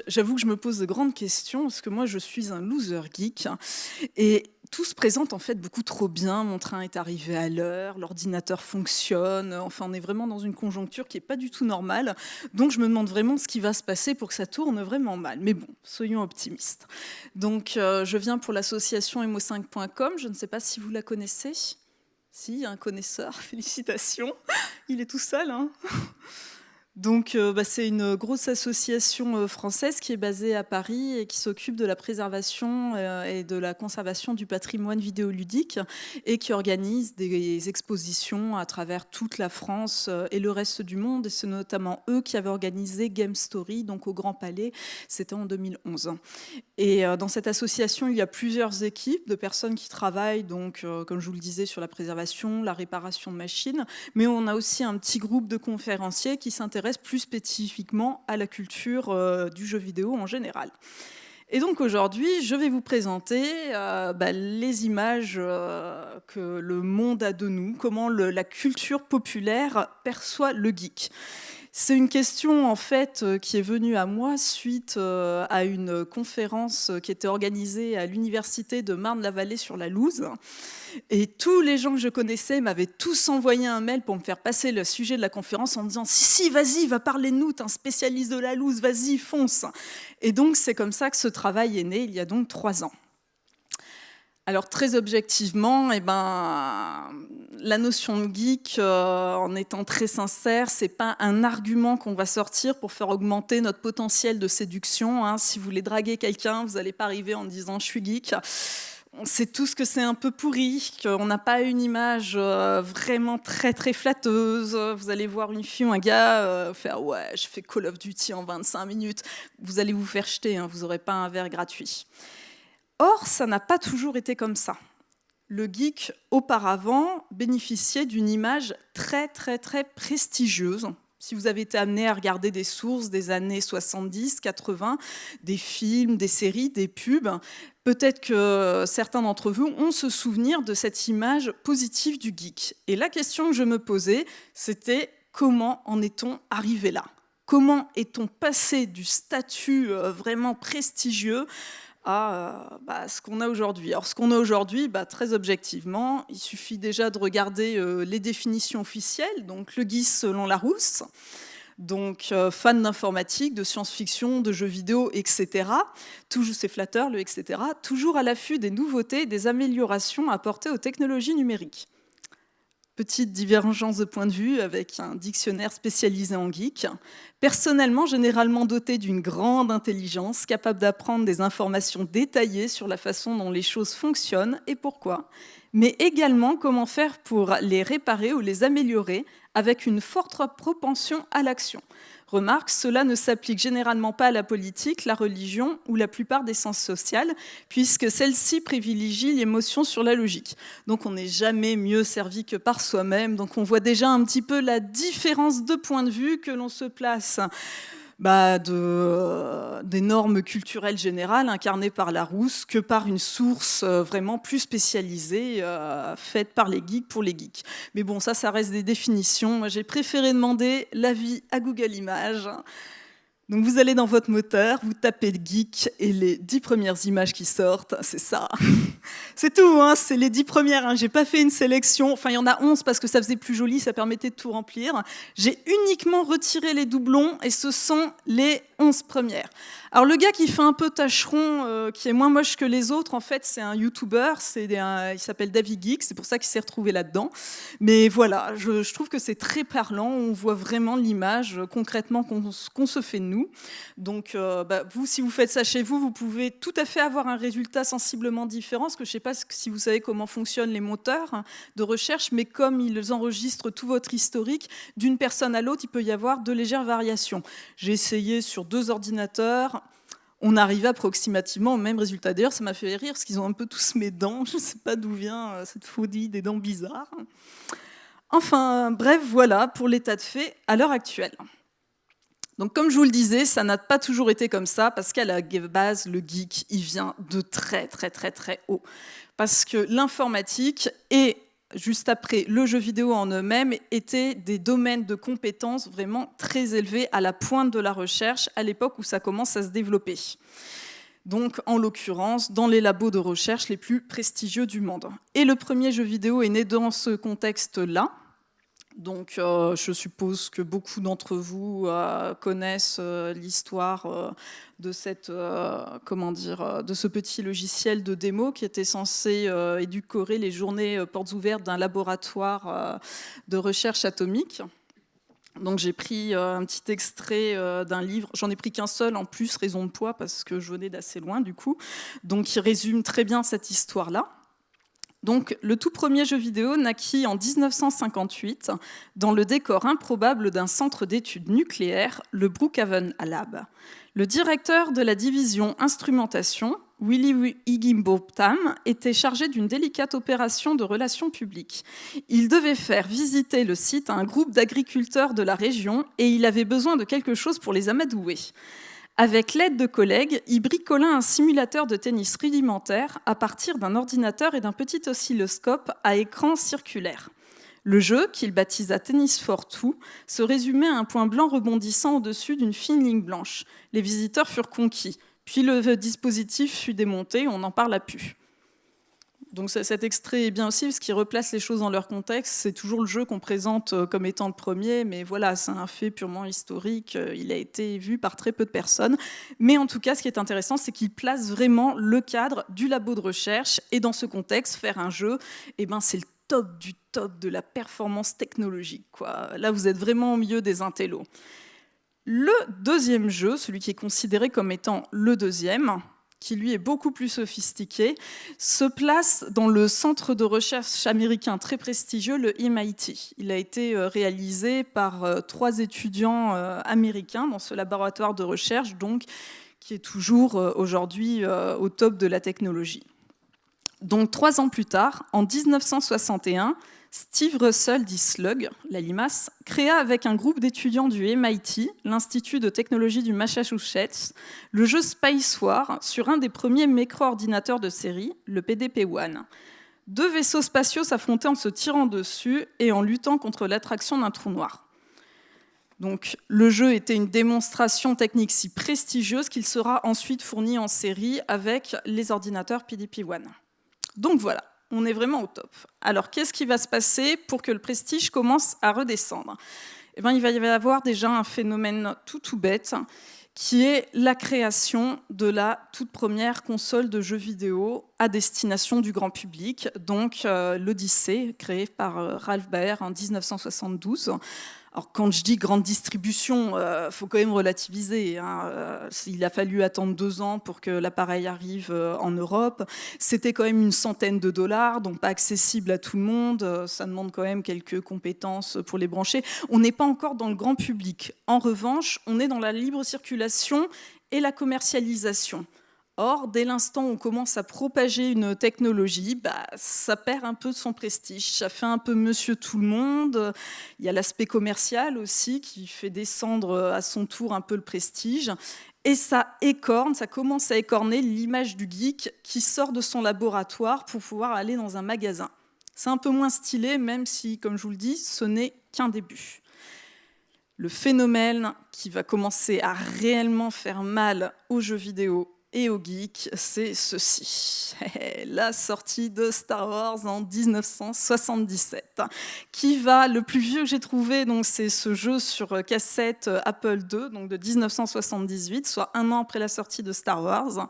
J'avoue que je me pose de grandes questions parce que moi, je suis un loser geek et tout se présente en fait beaucoup trop bien. Mon train est arrivé à l'heure, l'ordinateur fonctionne. Enfin, on est vraiment dans une conjoncture qui est pas du tout normale. Donc, je me demande vraiment ce qui va se passer pour que ça tourne vraiment mal. Mais bon, soyons optimistes. Donc, je viens pour l'association emo5.com. Je ne sais pas si vous la connaissez. Si, il y a un connaisseur. Félicitations. Il est tout seul, hein. Donc, c'est une grosse association française qui est basée à Paris et qui s'occupe de la préservation et de la conservation du patrimoine vidéoludique et qui organise des expositions à travers toute la France et le reste du monde. Et c'est notamment eux qui avaient organisé Game Story, donc au Grand Palais, c'était en 2011. Et dans cette association, il y a plusieurs équipes de personnes qui travaillent, donc, comme je vous le disais, sur la préservation, la réparation de machines, mais on a aussi un petit groupe de conférenciers qui s'intéressent plus spécifiquement à la culture du jeu vidéo en général. Et donc aujourd'hui, je vais vous présenter les images que le monde a de nous, comment la culture populaire perçoit le geek. C'est une question en fait qui est venue à moi suite à une conférence qui était organisée à l'université de Marne-la-Vallée sur la Looz. Et tous les gens que je connaissais m'avaient tous envoyé un mail pour me faire passer le sujet de la conférence en me disant « Si, vas-y, va parler de nous, t'es un spécialiste de la Looz, vas-y, fonce !» Et donc c'est comme ça que ce travail est né il y a donc 3 ans. Alors très objectivement, la notion de geek, en étant très sincère, c'est pas un argument qu'on va sortir pour faire augmenter notre potentiel de séduction, hein. Si vous voulez draguer quelqu'un, vous n'allez pas arriver en disant « je suis geek ». On sait tous que c'est un peu pourri, qu'on n'a pas une image vraiment très très flatteuse. Vous allez voir une fille ou un gars faire « ouais, je fais Call of Duty en 25 minutes ». Vous allez vous faire jeter, hein, vous n'aurez pas un verre gratuit. Or, ça n'a pas toujours été comme ça. Le geek, auparavant, bénéficiait d'une image très, très, très prestigieuse. Si vous avez été amené à regarder des sources des années 70, 80, des films, des séries, des pubs, peut-être que certains d'entre vous ont ce souvenir de cette image positive du geek. Et la question que je me posais, c'était comment en est-on arrivé là ? Comment est-on passé du statut vraiment prestigieux à ce qu'on a aujourd'hui. Alors, ce qu'on a aujourd'hui, très objectivement, il suffit déjà de regarder les définitions officielles, donc le geek selon Larousse, donc fan d'informatique, de science-fiction, de jeux vidéo, etc. Toujours, c'est flatteur, le etc. Toujours à l'affût des nouveautés et des améliorations apportées aux technologies numériques. Petite divergence de point de vue avec un dictionnaire spécialisé en geek. Personnellement, généralement doté d'une grande intelligence, capable d'apprendre des informations détaillées sur la façon dont les choses fonctionnent et pourquoi, mais également comment faire pour les réparer ou les améliorer avec une forte propension à l'action. Remarque, cela ne s'applique généralement pas à la politique, la religion ou la plupart des sciences sociales, puisque celles-ci privilégient l'émotion sur la logique. Donc on n'est jamais mieux servi que par soi-même, donc on voit déjà un petit peu la différence de point de vue que l'on se place des normes culturelles générales incarnées par Larousse que par une source vraiment plus spécialisée faite par les geeks pour les geeks. Mais bon, ça reste des définitions. Moi, j'ai préféré demander l'avis à Google Images. Donc vous allez dans votre moteur, vous tapez le geek et les 10 premières images qui sortent, c'est ça. C'est tout, hein, c'est les 10 premières. Hein. J'ai pas fait une sélection. Enfin, il y en a 11 parce que ça faisait plus joli, ça permettait de tout remplir. J'ai uniquement retiré les doublons et ce sont les 11 premières. Alors le gars qui fait un peu tâcheron, qui est moins moche que les autres, en fait, c'est un YouTuber, il s'appelle David Geek, c'est pour ça qu'il s'est retrouvé là-dedans. Mais voilà, je trouve que c'est très parlant, on voit vraiment l'image concrètement qu'on se fait de nous. Donc vous, si vous faites ça chez vous, vous pouvez tout à fait avoir un résultat sensiblement différent, parce que je ne sais pas si vous savez comment fonctionnent les moteurs de recherche, mais comme ils enregistrent tout votre historique, d'une personne à l'autre, il peut y avoir de légères variations. J'ai essayé sur 2 ordinateurs, on arrive approximativement au même résultat. D'ailleurs, ça m'a fait rire, parce qu'ils ont un peu tous mes dents, je ne sais pas d'où vient cette phobie des dents bizarres. Enfin, bref, voilà pour l'état de fait à l'heure actuelle. Donc, comme je vous le disais, ça n'a pas toujours été comme ça, parce qu'à la base, le geek, il vient de très, très, très, très haut. Parce que l'informatique est juste après le jeu vidéo en eux-mêmes, étaient des domaines de compétences vraiment très élevés à la pointe de la recherche à l'époque où ça commence à se développer. Donc, en l'occurrence, dans les labos de recherche les plus prestigieux du monde. Et le premier jeu vidéo est né dans ce contexte-là. Donc, je suppose que beaucoup d'entre vous connaissent l'histoire de de ce petit logiciel de démo qui était censé édulcorer les journées portes ouvertes d'un laboratoire de recherche atomique. Donc j'ai pris un petit extrait d'un livre, j'en ai pris qu'un seul en plus, raison de poids, parce que je venais d'assez loin du coup, donc qui résume très bien cette histoire-là. Donc le tout premier jeu vidéo naquit en 1958 dans le décor improbable d'un centre d'études nucléaires, le Brookhaven Lab. Le directeur de la division instrumentation, Willy Higginbotham, était chargé d'une délicate opération de relations publiques. Il devait faire visiter le site à un groupe d'agriculteurs de la région et il avait besoin de quelque chose pour les amadouer. Avec l'aide de collègues, il bricola un simulateur de tennis rudimentaire à partir d'un ordinateur et d'un petit oscilloscope à écran circulaire. Le jeu, qu'il baptisa Tennis for Two, se résumait à un point blanc rebondissant au-dessus d'une fine ligne blanche. Les visiteurs furent conquis. Puis le dispositif fut démonté, on n'en parla plus. Donc cet extrait est bien aussi parce qu'il replace les choses dans leur contexte. C'est toujours le jeu qu'on présente comme étant le premier, mais voilà, c'est un fait purement historique. Il a été vu par très peu de personnes. Mais en tout cas, ce qui est intéressant, c'est qu'il place vraiment le cadre du labo de recherche. Et dans ce contexte, faire un jeu, eh ben, c'est le top du top de la performance technologique, quoi. Là, vous êtes vraiment au milieu des intellos. Le deuxième jeu, celui qui est considéré comme étant le deuxième, qui lui est beaucoup plus sophistiqué, se place dans le centre de recherche américain très prestigieux, le MIT. Il a été réalisé par 3 étudiants américains dans ce laboratoire de recherche, donc, qui est toujours aujourd'hui au top de la technologie. Donc 3 ans plus tard, en 1961, Steve Russell, dit Slug, la limace, créa avec un groupe d'étudiants du MIT, l'Institut de technologie du Massachusetts, le jeu Space War sur un des premiers micro-ordinateurs de série, le PDP-1. 2 vaisseaux spatiaux s'affrontaient en se tirant dessus et en luttant contre l'attraction d'un trou noir. Donc, le jeu était une démonstration technique si prestigieuse qu'il sera ensuite fourni en série avec les ordinateurs PDP-1. Donc voilà, on est vraiment au top. Alors, qu'est-ce qui va se passer pour que le prestige commence à redescendre ? Eh bien, il va y avoir déjà un phénomène tout bête, qui est la création de la toute première console de jeux vidéo à destination du grand public, donc l'Odyssée, créée par Ralph Baer en 1972. Alors, quand je dis grande distribution, faut quand même relativiser, hein. Il a fallu attendre 2 ans pour que l'appareil arrive en Europe. C'était quand même une centaine de dollars, donc pas accessible à tout le monde. Ça demande quand même quelques compétences pour les brancher. On n'est pas encore dans le grand public. En revanche, on est dans la libre circulation et la commercialisation. Or, dès l'instant où on commence à propager une technologie, ça perd un peu de son prestige. Ça fait un peu monsieur tout le monde. Il y a l'aspect commercial aussi qui fait descendre à son tour un peu le prestige. Et ça commence à écorner l'image du geek qui sort de son laboratoire pour pouvoir aller dans un magasin. C'est un peu moins stylé, même si, comme je vous le dis, ce n'est qu'un début. Le phénomène qui va commencer à réellement faire mal aux jeux vidéo et aux geeks, c'est ceci. La sortie de Star Wars en 1977, le plus vieux que j'ai trouvé, donc c'est ce jeu sur cassette Apple II, donc de 1978, soit 1 an après la sortie de Star Wars,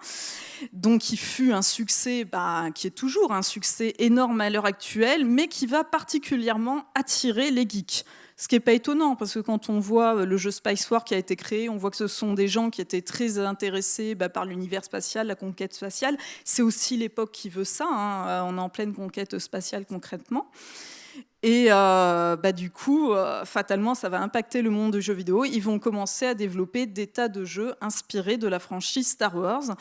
donc qui fut un succès, qui est toujours un succès énorme à l'heure actuelle, mais qui va particulièrement attirer les geeks. Ce qui n'est pas étonnant, parce que quand on voit le jeu Space War qui a été créé, on voit que ce sont des gens qui étaient très intéressés par l'univers spatial, la conquête spatiale. C'est aussi l'époque qui veut ça, hein. On est en pleine conquête spatiale concrètement. Et du coup, fatalement, ça va impacter le monde du jeu vidéo. Ils vont commencer à développer des tas de jeux inspirés de la franchise Star Wars.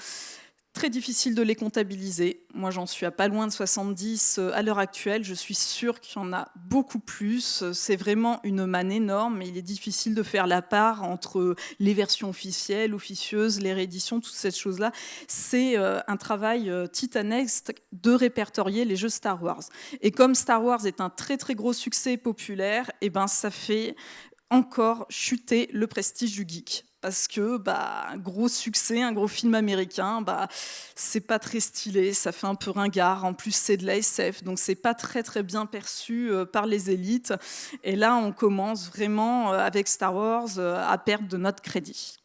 Très difficile de les comptabiliser. Moi, j'en suis à pas loin de 70 à l'heure actuelle. Je suis sûre qu'il y en a beaucoup plus. C'est vraiment une manne énorme, mais il est difficile de faire la part entre les versions officielles, officieuses, les rééditions, toutes ces choses-là. C'est un travail titanesque de répertorier les jeux Star Wars. Et comme Star Wars est un très très gros succès populaire, et ben ça fait encore chuter le prestige du geek. Parce que, un gros succès, un gros film américain, c'est pas très stylé, ça fait un peu ringard. En plus, c'est de la SF, donc c'est pas très très bien perçu par les élites. Et là, on commence vraiment avec Star Wars à perdre de notre crédit.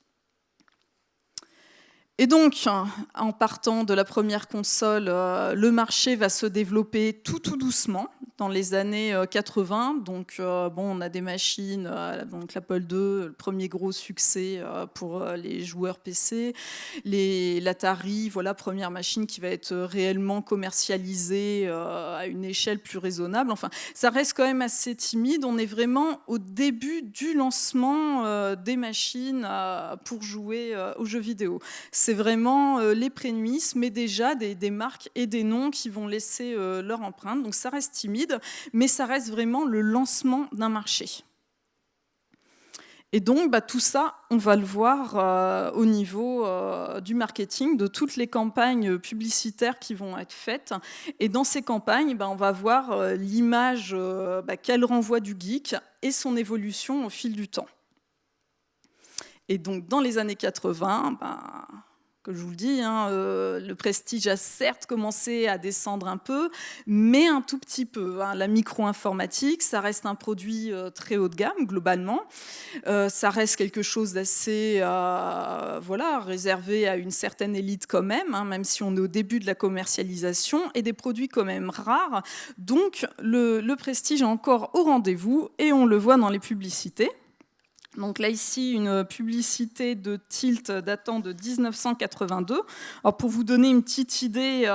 Et donc, en partant de la première console, le marché va se développer tout doucement dans les années 80. Donc, on a des machines, donc l'Apple II, le premier gros succès pour les joueurs PC, l'Atari, voilà, première machine qui va être réellement commercialisée à une échelle plus raisonnable. Enfin, ça reste quand même assez timide. On est vraiment au début du lancement des machines pour jouer aux jeux vidéo. C'est vraiment les prémices, mais déjà des marques et des noms qui vont laisser leur empreinte. Donc ça reste timide, mais ça reste vraiment le lancement d'un marché. Et donc, tout ça, on va le voir au niveau du marketing, de toutes les campagnes publicitaires qui vont être faites. Et dans ces campagnes, on va voir l'image qu'elle renvoie du geek et son évolution au fil du temps. Et donc, dans les années 80, que je vous le dis, le prestige a certes commencé à descendre un peu, mais un tout petit peu. La micro-informatique, ça reste un produit très haut de gamme, globalement. Ça reste quelque chose d'assez réservé à une certaine élite quand même, même si on est au début de la commercialisation, et des produits quand même rares. Donc, le prestige est encore au rendez-vous, et on le voit dans les publicités. Donc là, ici, une publicité de Tilt datant de 1982. Alors, pour vous donner une petite idée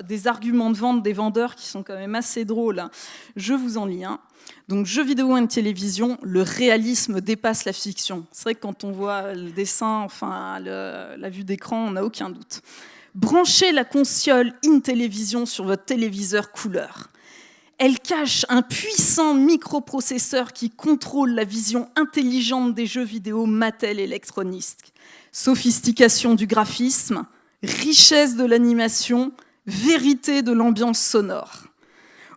des arguments de vente des vendeurs qui sont quand même assez drôles, je vous en lis un. Donc, jeux vidéo et télévision, le réalisme dépasse la fiction. C'est vrai que quand on voit le dessin, la vue d'écran, on n'a aucun doute. Branchez la console in-télévision sur votre téléviseur couleur. Elle cache un puissant microprocesseur qui contrôle la vision intelligente des jeux vidéo Mattel Electronics. Sophistication du graphisme, richesse de l'animation, vérité de l'ambiance sonore.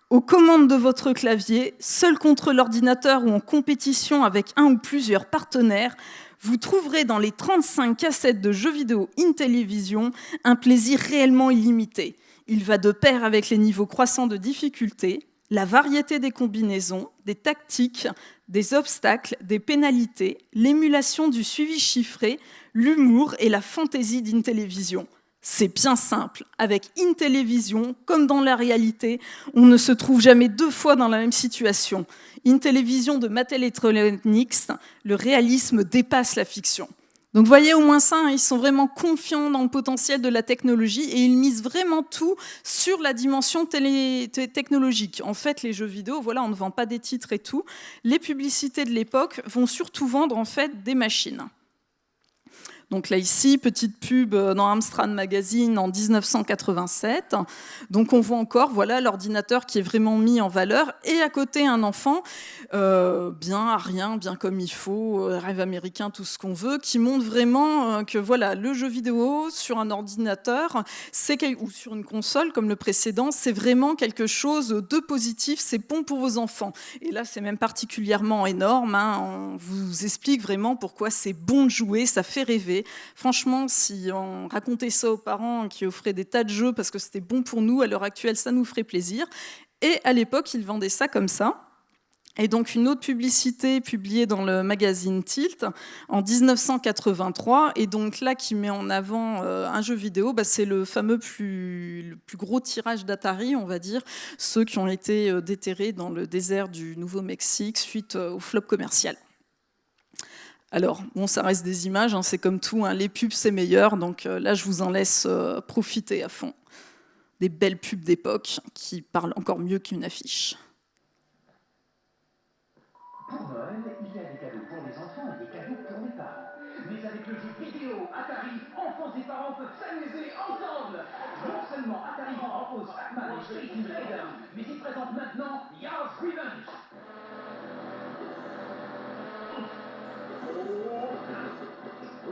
Aux commandes de votre clavier, seul contre l'ordinateur ou en compétition avec un ou plusieurs partenaires, vous trouverez dans les 35 cassettes de jeux vidéo in-télévision un plaisir réellement illimité. Il va de pair avec les niveaux croissants de difficulté, la variété des combinaisons, des tactiques, des obstacles, des pénalités, l'émulation du suivi chiffré, l'humour et la fantaisie d'Intellivision. C'est bien simple. Avec Intellivision, comme dans la réalité, on ne se trouve jamais deux fois dans la même situation. Intellivision de Mattel Electronics, le réalisme dépasse la fiction. Donc vous voyez au moins ça, ils sont vraiment confiants dans le potentiel de la technologie et ils misent vraiment tout sur la dimension technologique. En fait, les jeux vidéo, on ne vend pas des titres et tout. Les publicités de l'époque vont surtout vendre en fait des machines. Donc là ici, petite pub dans Amstrad Magazine en 1987. Donc on voit encore l'ordinateur qui est vraiment mis en valeur et à côté un enfant bien à rien, bien comme il faut, rêve américain, tout ce qu'on veut, qui montre vraiment que le jeu vidéo sur un ordinateur ou sur une console comme le précédent, c'est vraiment quelque chose de positif, c'est bon pour vos enfants. Et là c'est même particulièrement énorme, on vous explique vraiment pourquoi c'est bon de jouer, ça fait rêver. Franchement, si on racontait ça aux parents qui offraient des tas de jeux parce que c'était bon pour nous, à l'heure actuelle, ça nous ferait plaisir. Et à l'époque, ils vendaient ça comme ça. Et donc une autre publicité publiée dans le magazine Tilt en 1983, et donc là qui met en avant un jeu vidéo, c'est le plus gros tirage d'Atari, on va dire, ceux qui ont été déterrés dans le désert du Nouveau-Mexique suite au flop commercial. Alors, ça reste des images, c'est comme tout, les pubs c'est meilleur, donc là je vous en laisse profiter à fond. Des belles pubs d'époque qui parlent encore mieux qu'une affiche. Pour Noël, il y a des cadeaux pour les enfants et des cadeaux pour les parents. Mais avec le jeu vidéo Atari, enfants et parents peuvent s'amuser ensemble. Non seulement Atari propose Pac-Man et Space Invaders, mais il présente maintenant Yard's Revenge.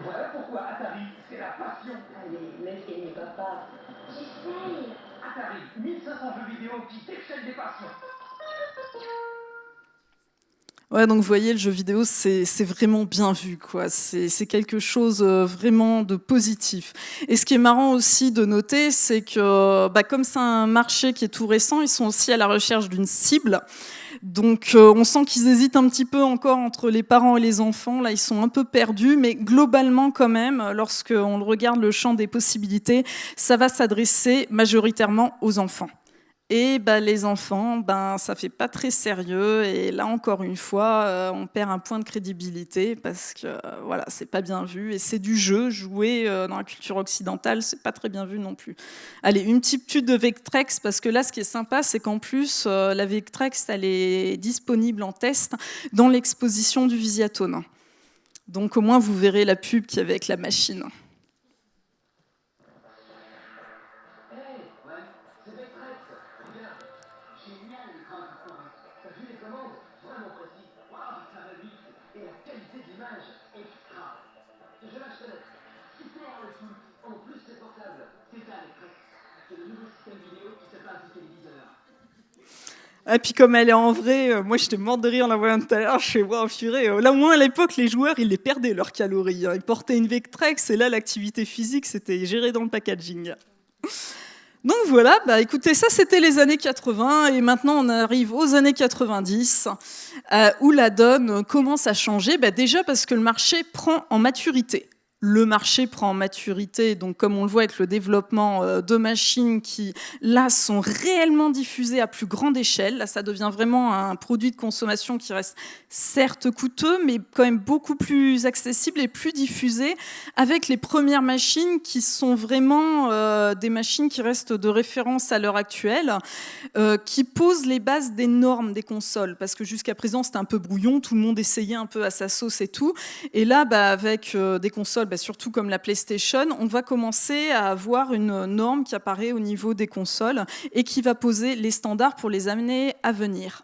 Voilà pourquoi Atari, c'est la passion. Allez, méfiez-les, papa. J'essaye. Atari, 1500 jeux vidéo qui déchaînent des passions. Ouais, donc vous voyez, le jeu vidéo, c'est vraiment bien vu, quoi. C'est quelque chose vraiment de positif. Et ce qui est marrant aussi de noter, c'est que comme c'est un marché qui est tout récent, ils sont aussi à la recherche d'une cible. Donc on sent qu'ils hésitent un petit peu encore entre les parents et les enfants. Là, ils sont un peu perdus, mais globalement quand même, lorsqu'on regarde le champ des possibilités, ça va s'adresser majoritairement aux enfants. Et les enfants, ça fait pas très sérieux. Et là, encore une fois, on perd un point de crédibilité parce que voilà, c'est pas bien vu. Et c'est du jeu joué dans la culture occidentale, c'est pas très bien vu non plus. Allez, une petite tude de Vectrex parce que là, ce qui est sympa, c'est qu'en plus, la Vectrex, elle est disponible en test dans l'exposition du Visiatone. Donc au moins, vous verrez la pub qu'il y a avec la machine. Et puis comme elle est en vrai, moi j'étais morte de rire en la voyant tout à l'heure, je fais wow, purée. Là au moins à l'époque les joueurs ils les perdaient leurs calories, ils portaient une Vectrex et là l'activité physique c'était géré dans le packaging. Donc voilà, écoutez, ça c'était les années 80 et maintenant on arrive aux années 90 où la donne commence à changer, déjà parce que le marché prend en maturité. Le marché prend en maturité, donc comme on le voit avec le développement de machines qui, là, sont réellement diffusées à plus grande échelle. Là, ça devient vraiment un produit de consommation qui reste certes coûteux, mais quand même beaucoup plus accessible et plus diffusé, avec les premières machines qui sont vraiment des machines qui restent de référence à l'heure actuelle, qui posent les bases des normes des consoles. Parce que jusqu'à présent, c'était un peu brouillon, tout le monde essayait un peu à sa sauce et tout. Et là, avec des consoles, surtout comme la PlayStation, on va commencer à avoir une norme qui apparaît au niveau des consoles et qui va poser les standards pour les années à venir.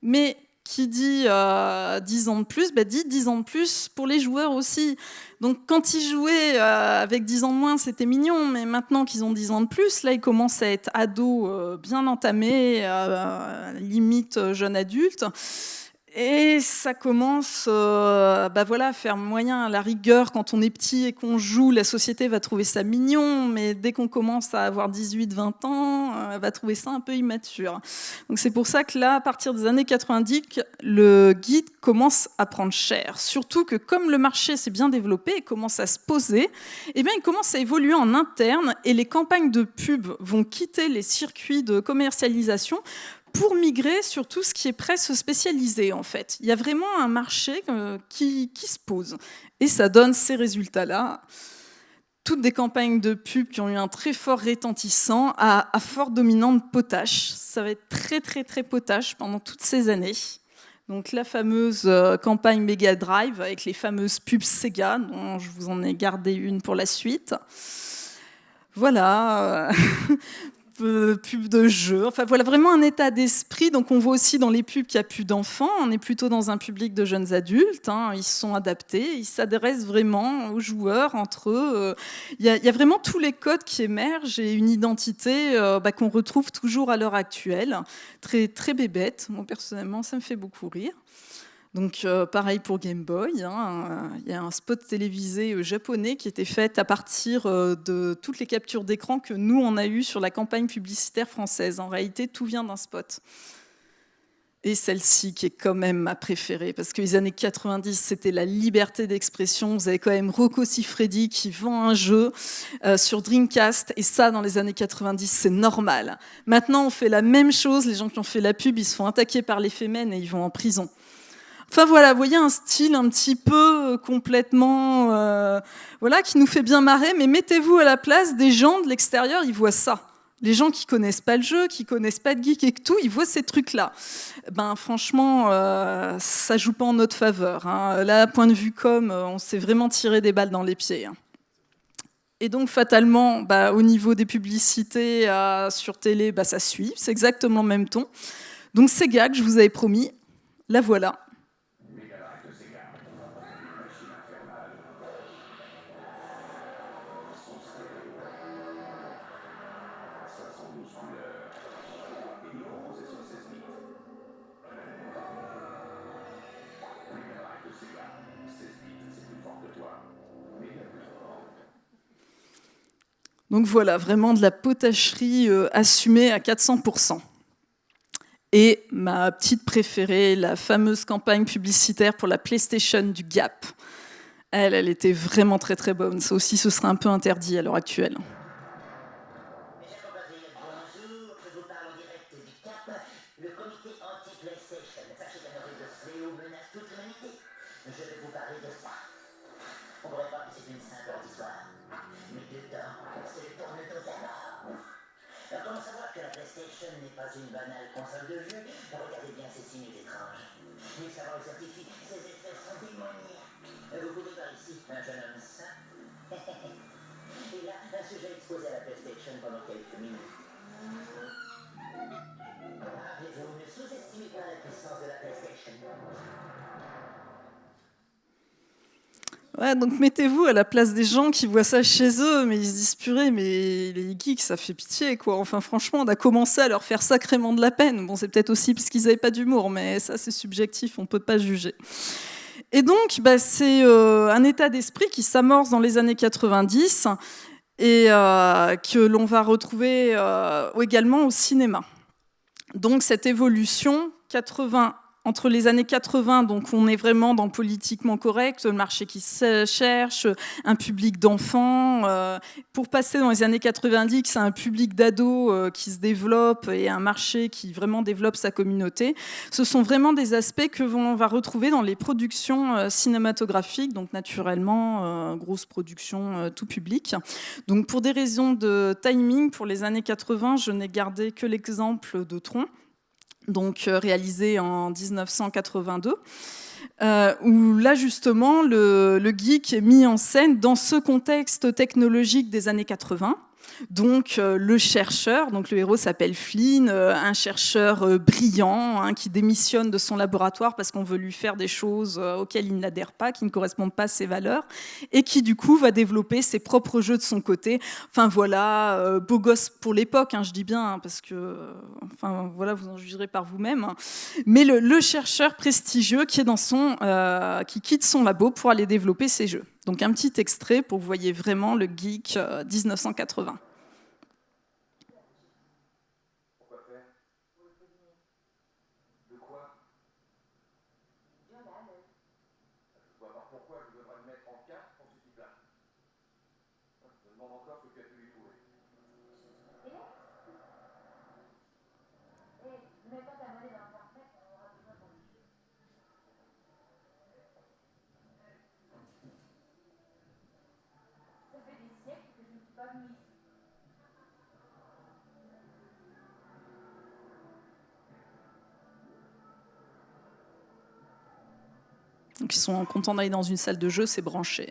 Mais qui dit 10 ans de plus, dit 10 ans de plus pour les joueurs aussi. Donc quand ils jouaient avec 10 ans de moins, c'était mignon, mais maintenant qu'ils ont 10 ans de plus, là ils commencent à être ados bien entamés, limite jeunes adultes. Et ça commence à faire moyen à la rigueur. Quand on est petit et qu'on joue, la société va trouver ça mignon, mais dès qu'on commence à avoir 18-20 ans, elle va trouver ça un peu immature. Donc c'est pour ça que là, à partir des années 90, le guide commence à prendre cher. Surtout que comme le marché s'est bien développé et commence à se poser, il commence à évoluer en interne et les campagnes de pub vont quitter les circuits de commercialisation pour migrer sur tout ce qui est presse spécialisée, en fait. Il y a vraiment un marché qui se pose. Et ça donne ces résultats-là. Toutes des campagnes de pub qui ont eu un très fort retentissant à fort dominante potache. Ça va être très, très, très potache pendant toutes ces années. Donc la fameuse campagne Mega Drive avec les fameuses pubs Sega, dont je vous en ai gardé une pour la suite. Voilà... pubs de jeux, enfin voilà vraiment un état d'esprit. Donc on voit aussi dans les pubs qu'il n'y a plus d'enfants, on est plutôt dans un public de jeunes adultes, ils sont adaptés, ils s'adressent vraiment aux joueurs entre eux. Il y a vraiment tous les codes qui émergent et une identité qu'on retrouve toujours à l'heure actuelle, très, très bébête. Moi personnellement ça me fait beaucoup rire. Donc pareil pour Game Boy, il y a un spot télévisé japonais qui était fait à partir de toutes les captures d'écran que nous on a eues sur la campagne publicitaire française. En réalité, tout vient d'un spot. Et celle-ci qui est quand même ma préférée, parce que les années 90, c'était la liberté d'expression. Vous avez quand même Rocco Siffredi qui vend un jeu sur Dreamcast, et ça, dans les années 90, c'est normal. Maintenant, on fait la même chose. Les gens qui ont fait la pub, ils se font attaquer par les Femen et ils vont en prison. Enfin voilà, vous voyez un style un petit peu complètement, qui nous fait bien marrer, mais mettez-vous à la place des gens de l'extérieur, ils voient ça. Les gens qui connaissent pas le jeu, qui connaissent pas de geek et tout, ils voient ces trucs-là. Franchement, ça joue pas en notre faveur. Là, point de vue com, on s'est vraiment tiré des balles dans les pieds. Et donc, fatalement, au niveau des publicités sur télé, ça suit. C'est exactement le même ton. Donc, Sega que je vous avais promis, la voilà. Donc voilà, vraiment de la potacherie assumée à 400%. Et ma petite préférée, la fameuse campagne publicitaire pour la PlayStation du Gap. Elle était vraiment très très bonne. Ça aussi, ce serait un peu interdit à l'heure actuelle. Mes chers compatriotes, bonjour, je vous parle en direct du CAP, le comité anti-PlayStation. Sachez qu'un horrible fléau menace toute l'humanité. Je vais vous parler de ça. On pourrait croire que c'est une simple histoire. Mais dedans, c'est le tourne-dos à mort. Alors comment savoir que la PlayStation n'est pas une banale console de jeu? Regardez bien ces signes étranges. Mieux savoir le certifie, ces effets sont démoniaques. Vous pouvez voir ici un jeune homme sain. Et là, un sujet exposé à la PlayStation pendant quelques minutes. Rappelez-vous, ne sous-estimez pas la puissance de la PlayStation. Ouais, donc mettez-vous à la place des gens qui voient ça chez eux, mais ils se disent purée, mais les geeks, ça fait pitié, quoi. Enfin, franchement, on a commencé à leur faire sacrément de la peine. Bon, c'est peut-être aussi parce qu'ils n'avaient pas d'humour, mais ça, c'est subjectif, on ne peut pas juger. Et donc, c'est un état d'esprit qui s'amorce dans les années 90 et que l'on va retrouver également au cinéma. Donc, cette évolution, entre les années 80, donc on est vraiment dans le politiquement correct, le marché qui se cherche, un public d'enfants. Pour passer dans les années 90, c'est un public d'ados qui se développe et un marché qui vraiment développe sa communauté. Ce sont vraiment des aspects que l'on va retrouver dans les productions cinématographiques, donc naturellement, grosse production tout public. Donc pour des raisons de timing, pour les années 80, je n'ai gardé que l'exemple de Tron, donc réalisé en 1982, où là justement le geek est mis en scène dans ce contexte technologique des années 80. Donc le chercheur, donc le héros s'appelle Flynn, un chercheur brillant qui démissionne de son laboratoire parce qu'on veut lui faire des choses auxquelles il n'adhère pas, qui ne correspondent pas à ses valeurs, et qui du coup va développer ses propres jeux de son côté. Enfin voilà, beau gosse pour l'époque, je dis bien, parce que, enfin voilà, vous en jugerez par vous-même. Mais le chercheur prestigieux qui est qui quitte son labo pour aller développer ses jeux. Donc un petit extrait pour que vous voyez vraiment le geek 1980. Pourquoi faire? De quoi? Je vois pas pourquoi je devrais me mettre en carte pour ce type-là. Je me demande encore ce que tu as pu lui trouver. Donc ils sont contents d'aller dans une salle de jeu, c'est branché.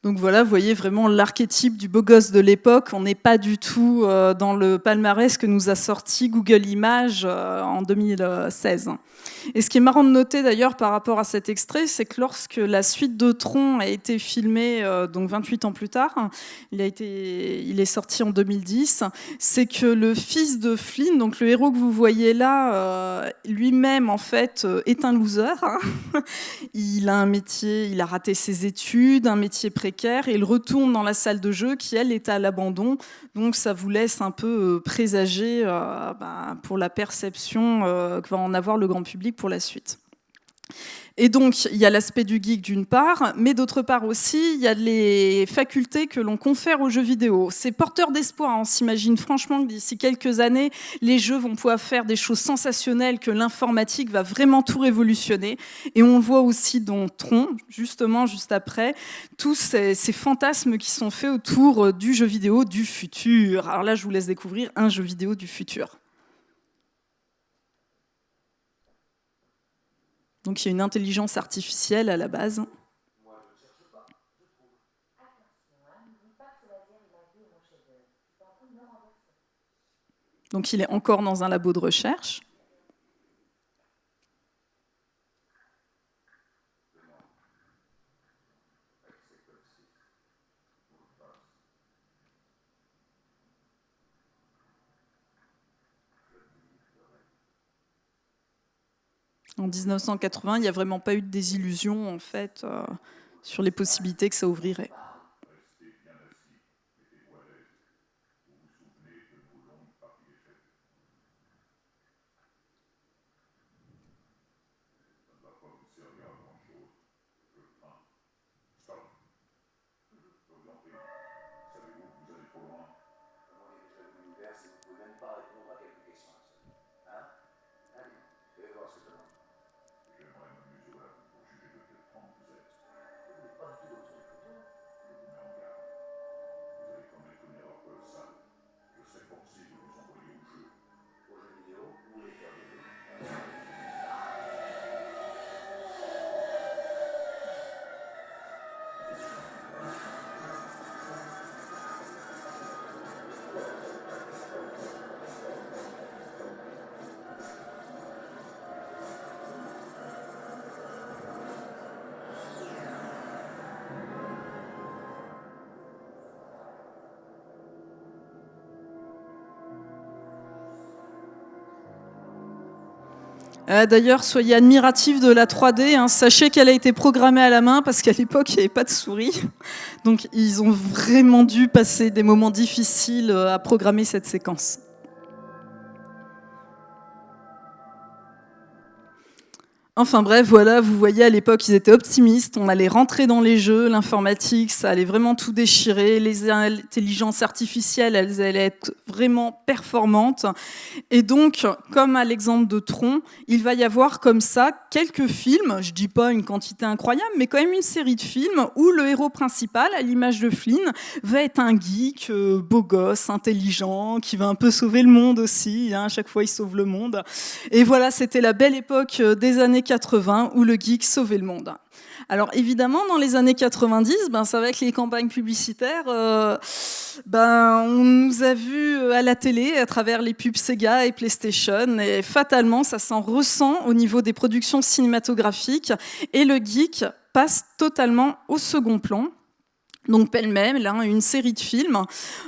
Donc voilà, vous voyez vraiment l'archétype du beau gosse de l'époque. On n'est pas du tout dans le palmarès que nous a sorti Google Images en 2016. Et ce qui est marrant de noter d'ailleurs par rapport à cet extrait, c'est que lorsque la suite de Tron a été filmée, donc 28 ans plus tard, il est sorti en 2010, c'est que le fils de Flynn, donc le héros que vous voyez là, lui-même en fait est un loser. Il a un métier, il a raté ses études, un métier précaire, et il retourne dans la salle de jeu qui, elle, est à l'abandon. Donc ça vous laisse un peu présager pour la perception que va en avoir le grand public pour la suite. Et donc, il y a l'aspect du geek d'une part, mais d'autre part aussi, il y a les facultés que l'on confère aux jeux vidéo. C'est porteur d'espoir. On s'imagine franchement que d'ici quelques années, les jeux vont pouvoir faire des choses sensationnelles, que l'informatique va vraiment tout révolutionner. Et on le voit aussi dans Tron, justement, juste après, tous ces fantasmes qui sont faits autour du jeu vidéo du futur. Alors là, je vous laisse découvrir un jeu vidéo du futur. Donc il y a une intelligence artificielle à la base. Donc il est encore dans un labo de recherche. En 1980, il n'y a vraiment pas eu de désillusion en fait sur les possibilités que ça ouvrirait. D'ailleurs, soyez admiratifs de la 3D. Sachez qu'elle a été programmée à la main parce qu'à l'époque, il n'y avait pas de souris. Donc, ils ont vraiment dû passer des moments difficiles à programmer cette séquence. Enfin bref, voilà, vous voyez, à l'époque, ils étaient optimistes, on allait rentrer dans les jeux, l'informatique, ça allait vraiment tout déchirer, les intelligences artificielles, elles allaient être vraiment performantes. Et donc, comme à l'exemple de Tron, il va y avoir comme ça quelques films, je dis pas une quantité incroyable, mais quand même une série de films où le héros principal, à l'image de Flynn, va être un geek, beau gosse, intelligent, qui va un peu sauver le monde aussi, à chaque fois il sauve le monde. Et voilà, c'était la belle époque des années 80 où le geek sauvait le monde. Alors évidemment, dans les années 90, ça va être les campagnes publicitaires. On nous a vus à la télé à travers les pubs Sega et PlayStation, et fatalement, ça s'en ressent au niveau des productions cinématographiques, et le geek passe totalement au second plan. Donc pêle-mêle, là, une série de films.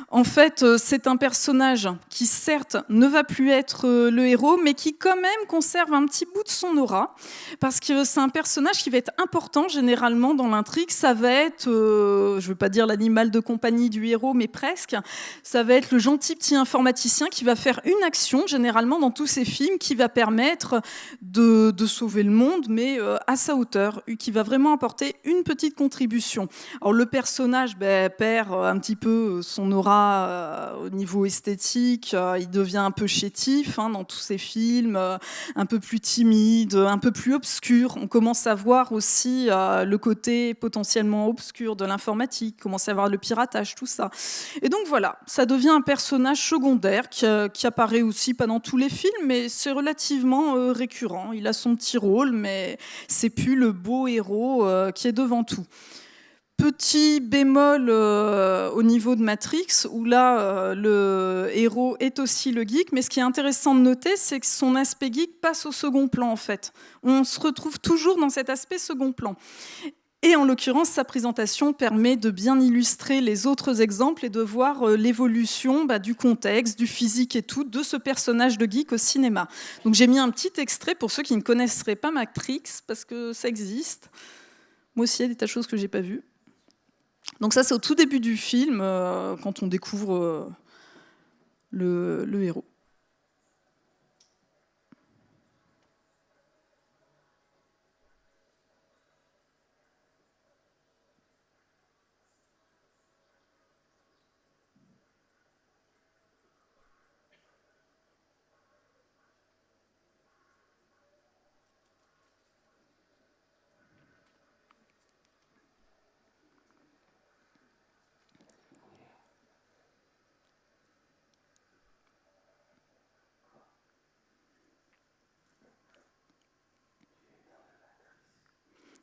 En fait, c'est un personnage qui, certes, ne va plus être le héros, mais qui, quand même, conserve un petit bout de son aura, parce que c'est un personnage qui va être important, généralement, dans l'intrigue. Ça va être, je ne veux pas dire l'animal de compagnie du héros, mais presque. Ça va être le gentil petit informaticien qui va faire une action, généralement, dans tous ces films, qui va permettre de sauver le monde, mais à sa hauteur, qui va vraiment apporter une petite contribution. Alors, le personnage perd un petit peu son aura au niveau esthétique, il devient un peu chétif dans tous ces films, un peu plus timide, un peu plus obscur. On commence à voir aussi le côté potentiellement obscur de l'informatique, on commence à voir le piratage, tout ça. Et donc voilà, ça devient un personnage secondaire qui apparaît aussi pas dans tous les films, mais c'est relativement récurrent. Il a son petit rôle, mais c'est plus le beau héros qui est devant tout. Petit bémol au niveau de Matrix, où là, le héros est aussi le geek, mais ce qui est intéressant de noter, c'est que son aspect geek passe au second plan, en fait. On se retrouve toujours dans cet aspect second plan. Et en l'occurrence, sa présentation permet de bien illustrer les autres exemples et de voir l'évolution du contexte, du physique et tout, de ce personnage de geek au cinéma. Donc j'ai mis un petit extrait pour ceux qui ne connaisseraient pas Matrix, parce que ça existe. Moi aussi, il y a des tas de choses que j'ai pas vues. Donc ça, c'est au tout début du film, quand on découvre le héros.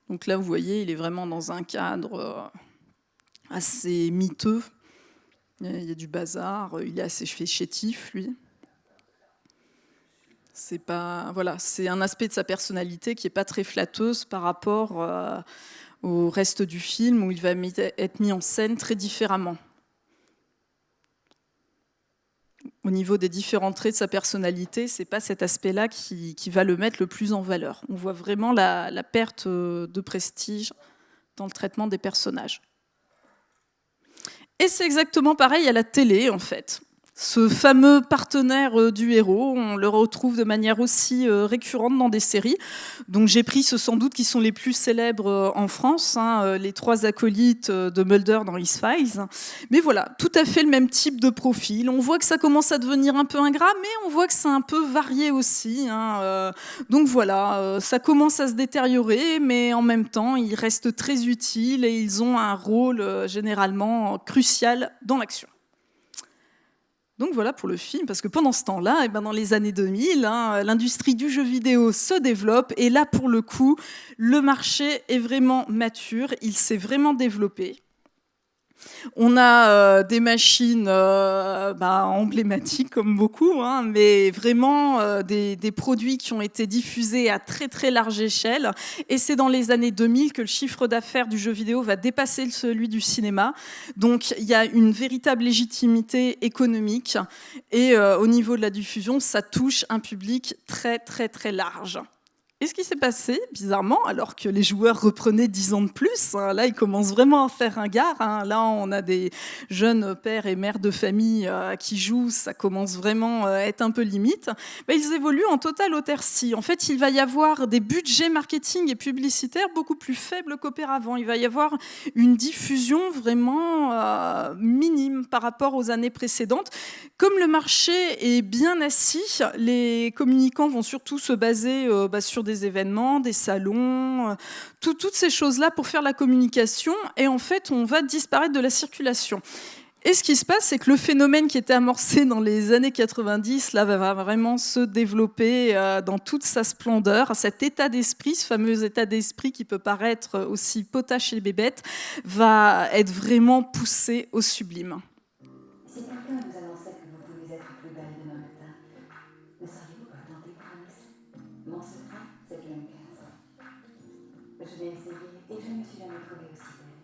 Donc là, vous voyez, il est vraiment dans un cadre assez miteux. Il y a du bazar, il est assez chétif, lui. C'est pas, voilà, c'est un aspect de sa personnalité qui n'est pas très flatteuse par rapport au reste du film, où il va être mis en scène très différemment. Au niveau des différents traits de sa personnalité, c'est pas cet aspect-là qui va le mettre le plus en valeur. On voit vraiment la perte de prestige dans le traitement des personnages. Et c'est exactement pareil à la télé, en fait. Ce fameux partenaire du héros, on le retrouve de manière aussi récurrente dans des séries. Donc j'ai pris ceux sans doute qui sont les plus célèbres en France, les 3 acolytes de Mulder dans X-Files. Mais voilà, tout à fait le même type de profil. On voit que ça commence à devenir un peu ingrat, mais on voit que c'est un peu varié aussi. Donc voilà, ça commence à se détériorer, mais en même temps, ils restent très utiles et ils ont un rôle généralement crucial dans l'action. Donc voilà pour le film, parce que pendant ce temps-là, dans les années 2000, l'industrie du jeu vidéo se développe, et là, pour le coup, le marché est vraiment mature, il s'est vraiment développé. On a des machines emblématiques, comme beaucoup, mais vraiment des produits qui ont été diffusés à très très large échelle. Et c'est dans les années 2000 que le chiffre d'affaires du jeu vidéo va dépasser celui du cinéma. Donc il y a une véritable légitimité économique. Et au niveau de la diffusion, ça touche un public très très très large. Et ce qui s'est passé, bizarrement, alors que les joueurs reprenaient 10 ans de plus, là, ils commencent vraiment à faire un gare. Là, on a des jeunes pères et mères de famille qui jouent, ça commence vraiment à être un peu limite. Ils évoluent en totale autarcie. En fait, il va y avoir des budgets marketing et publicitaires beaucoup plus faibles qu'auparavant. Il va y avoir une diffusion vraiment minime par rapport aux années précédentes. Comme le marché est bien assis, les communicants vont surtout se baser sur des événements, des salons, toutes ces choses-là pour faire la communication. Et en fait, on va disparaître de la circulation. Et ce qui se passe, c'est que le phénomène qui était amorcé dans les années 90, là, va vraiment se développer dans toute sa splendeur. Cet état d'esprit, ce fameux état d'esprit qui peut paraître aussi potache et bébête, va être vraiment poussé au sublime. Si quelqu'un vous annonçait que vous pouvez être plus belle demain matin, ne seriez-vous pas tenté par un essai? Mon secret, c'est que j'aime 15 ans. Je l'ai essayé et je ne me suis jamais trouvée aussi belle.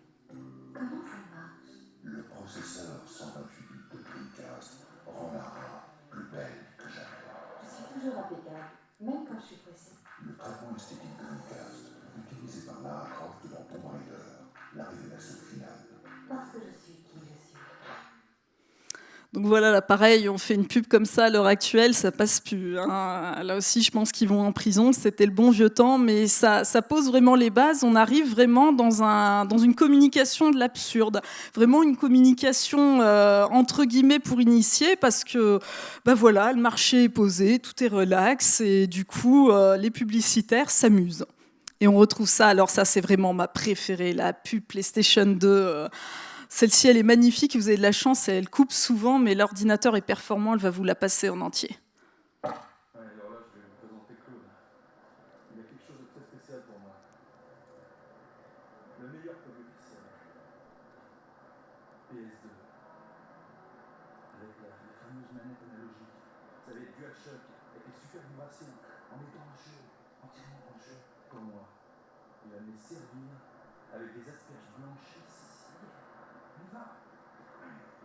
Comment ça marche? Le processeur 128 bits de Dreamcast rend Lara plus belle que jamais. Je suis toujours impeccable, même quand je suis pressée. Le traitement esthétique Dreamcast, utilisé par Lara Croft dans Tomb Raider, la révélation finale. Parce que je suis qui je suis. Donc voilà, là, pareil, on fait une pub comme ça à l'heure actuelle, ça passe plus. Là aussi, je pense qu'ils vont en prison. C'était le bon vieux temps, mais ça pose vraiment les bases. On arrive vraiment dans une communication de l'absurde. Vraiment une communication entre guillemets pour initier, parce que voilà, le marché est posé, tout est relax, et du coup, les publicitaires s'amusent. Et on retrouve ça, alors ça c'est vraiment ma préférée, la pub PlayStation 2. Celle-ci, elle est magnifique, vous avez de la chance, elle coupe souvent, mais l'ordinateur est performant, elle va vous la passer en entier. Alors là, je vais vous présenter Claude. Il a quelque chose de très spécial pour moi. Le meilleur produit officiel. PS2. Avec la fameuse manette analogique. Vous savez, DualShock, avec les super vibrations, en mettant un jeu, entièrement un jeu, comme moi. Il va me les servir avec des asperges blanchies. On y va.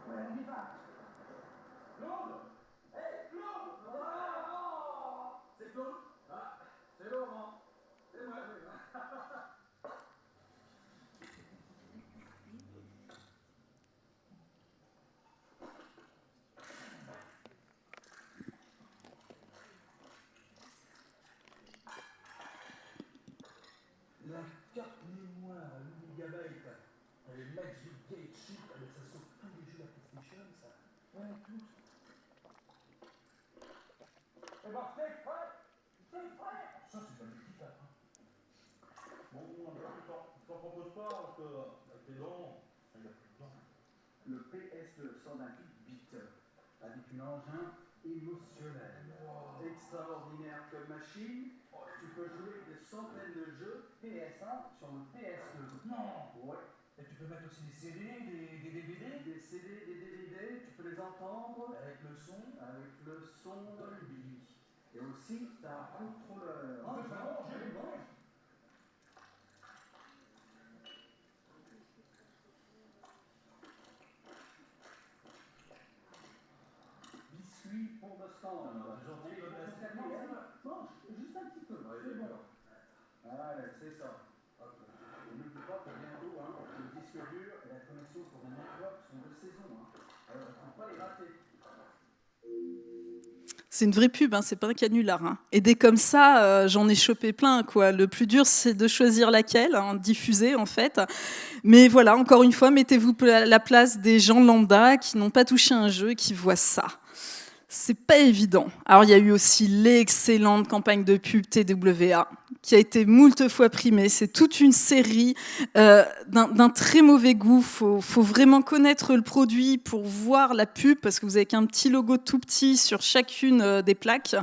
Ouais, on y va. Claude. Hey, Claude. C'est Claude. Ah, c'est Laurent. C'est moi, oui. La carte mémoire à 8 GB, elle est Magic Gate Chip, ça sauve tous les jeux de la PlayStation, ça. Ouais, tout. Eh ben, c'est prêt. C'est prêt. Ça, c'est pas du tout, hein. Bon, on a pas plus de temps. Je t'en propose pas, parce que, avec les dents, il y a plus de temps. Le PS2 128 bits avec un engin émotionnel. Wow. Extraordinaire comme machine. Tu peux jouer des centaines de jeux PS1 sur le PS2. Non. Ouais. Et tu peux mettre aussi des CD, des DVD, Des CD, des DVD, tu peux les entendre avec le son. avec le son Dolby. Et aussi, tu as un contrôleur. Ah, c'est bon, j'ai bon. Biscuit pour le stand. C'est gentil, bonne merci. Mange, juste un petit peu. Ouais, C'est bon. d'accord. Allez, c'est ça. Hop. Et n'oublie pas que bientôt, le disque dur et la connexion pour un network sont de saison. Alors, il ne faut pas les rater. C'est une vraie pub, hein, c'est pas un canular. Hein. Et des comme ça, j'en ai chopé plein, quoi. Le plus dur, c'est de choisir laquelle, hein, diffuser en fait. Mais voilà, encore une fois, mettez-vous à la place des gens lambda qui n'ont pas touché un jeu et qui voient ça. C'est pas évident. Alors, il y a eu aussi l'excellente campagne de pub TWA, qui a été moult fois primée. C'est toute une série d'un très mauvais goût. Faut vraiment connaître le produit pour voir la pub, parce que vous avez qu'un petit logo tout petit sur chacune des plaques.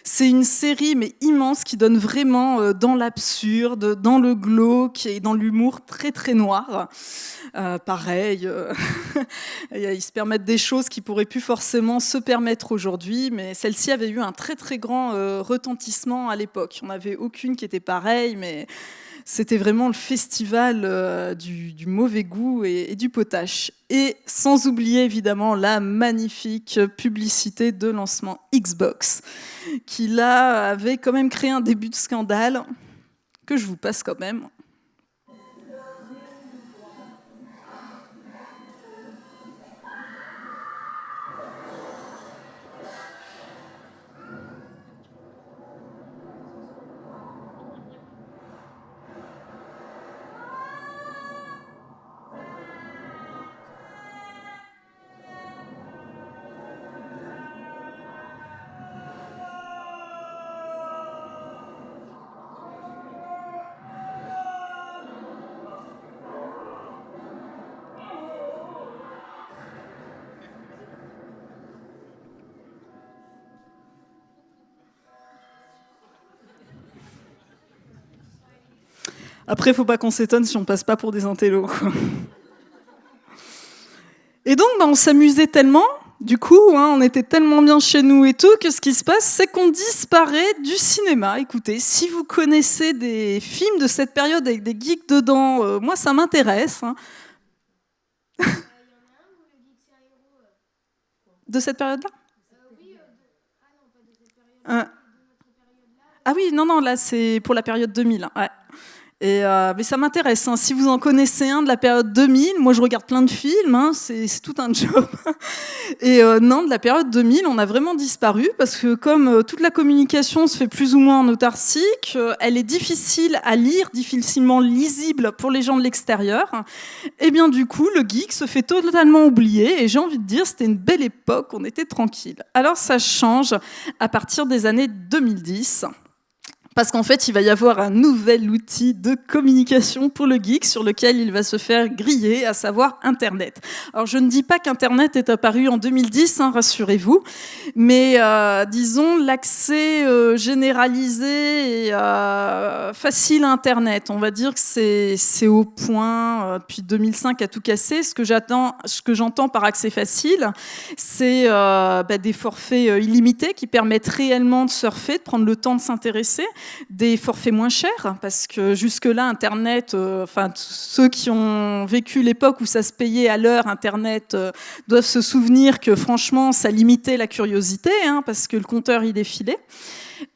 C'est une série, mais immense, qui donne vraiment dans l'absurde, dans le glauque et dans l'humour très, très noir. Pareil, ils se permettent des choses qui pourraient plus forcément se permettre aujourd'hui, mais celle-ci avait eu un très, très grand retentissement à l'époque. On n'avait aucune qui était pareille, mais c'était vraiment le festival du mauvais goût et du potache. Et sans oublier évidemment la magnifique publicité de lancement Xbox, qui là avait quand même créé un début de scandale, que je vous passe quand même. Après, il ne faut pas qu'on s'étonne si on ne passe pas pour des intellos, quoi. Et donc, on s'amusait tellement, du coup, on était tellement bien chez nous et tout, que ce qui se passe, c'est qu'on disparaît du cinéma. Écoutez, si vous connaissez des films de cette période avec des geeks dedans, moi, ça m'intéresse. De cette période-là ? Ah oui, non, là, c'est pour la période 2000. Ouais. Et mais ça m'intéresse. Si vous en connaissez un de la période 2000, moi je regarde plein de films, c'est tout un job. Et non, de la période 2000, on a vraiment disparu parce que comme toute la communication se fait plus ou moins en autarcique, elle est difficile à lire, difficilement lisible pour les gens de l'extérieur. Et bien du coup, le geek se fait totalement oublier. Et j'ai envie de dire, c'était une belle époque, on était tranquille. Alors ça change à partir des années 2010. Parce qu'en fait, il va y avoir un nouvel outil de communication pour le geek sur lequel il va se faire griller, à savoir Internet. Alors, je ne dis pas qu'Internet est apparu en 2010, hein, rassurez-vous, mais disons l'accès généralisé et facile à Internet. On va dire que c'est au point depuis 2005 à tout casser. Ce que j'entends par accès facile, c'est des forfaits illimités qui permettent réellement de surfer, de prendre le temps de s'intéresser, des forfaits moins chers, parce que jusque-là, Internet, ceux qui ont vécu l'époque où ça se payait à l'heure, Internet, doivent se souvenir que franchement, ça limitait la curiosité, hein, parce que le compteur y défilait.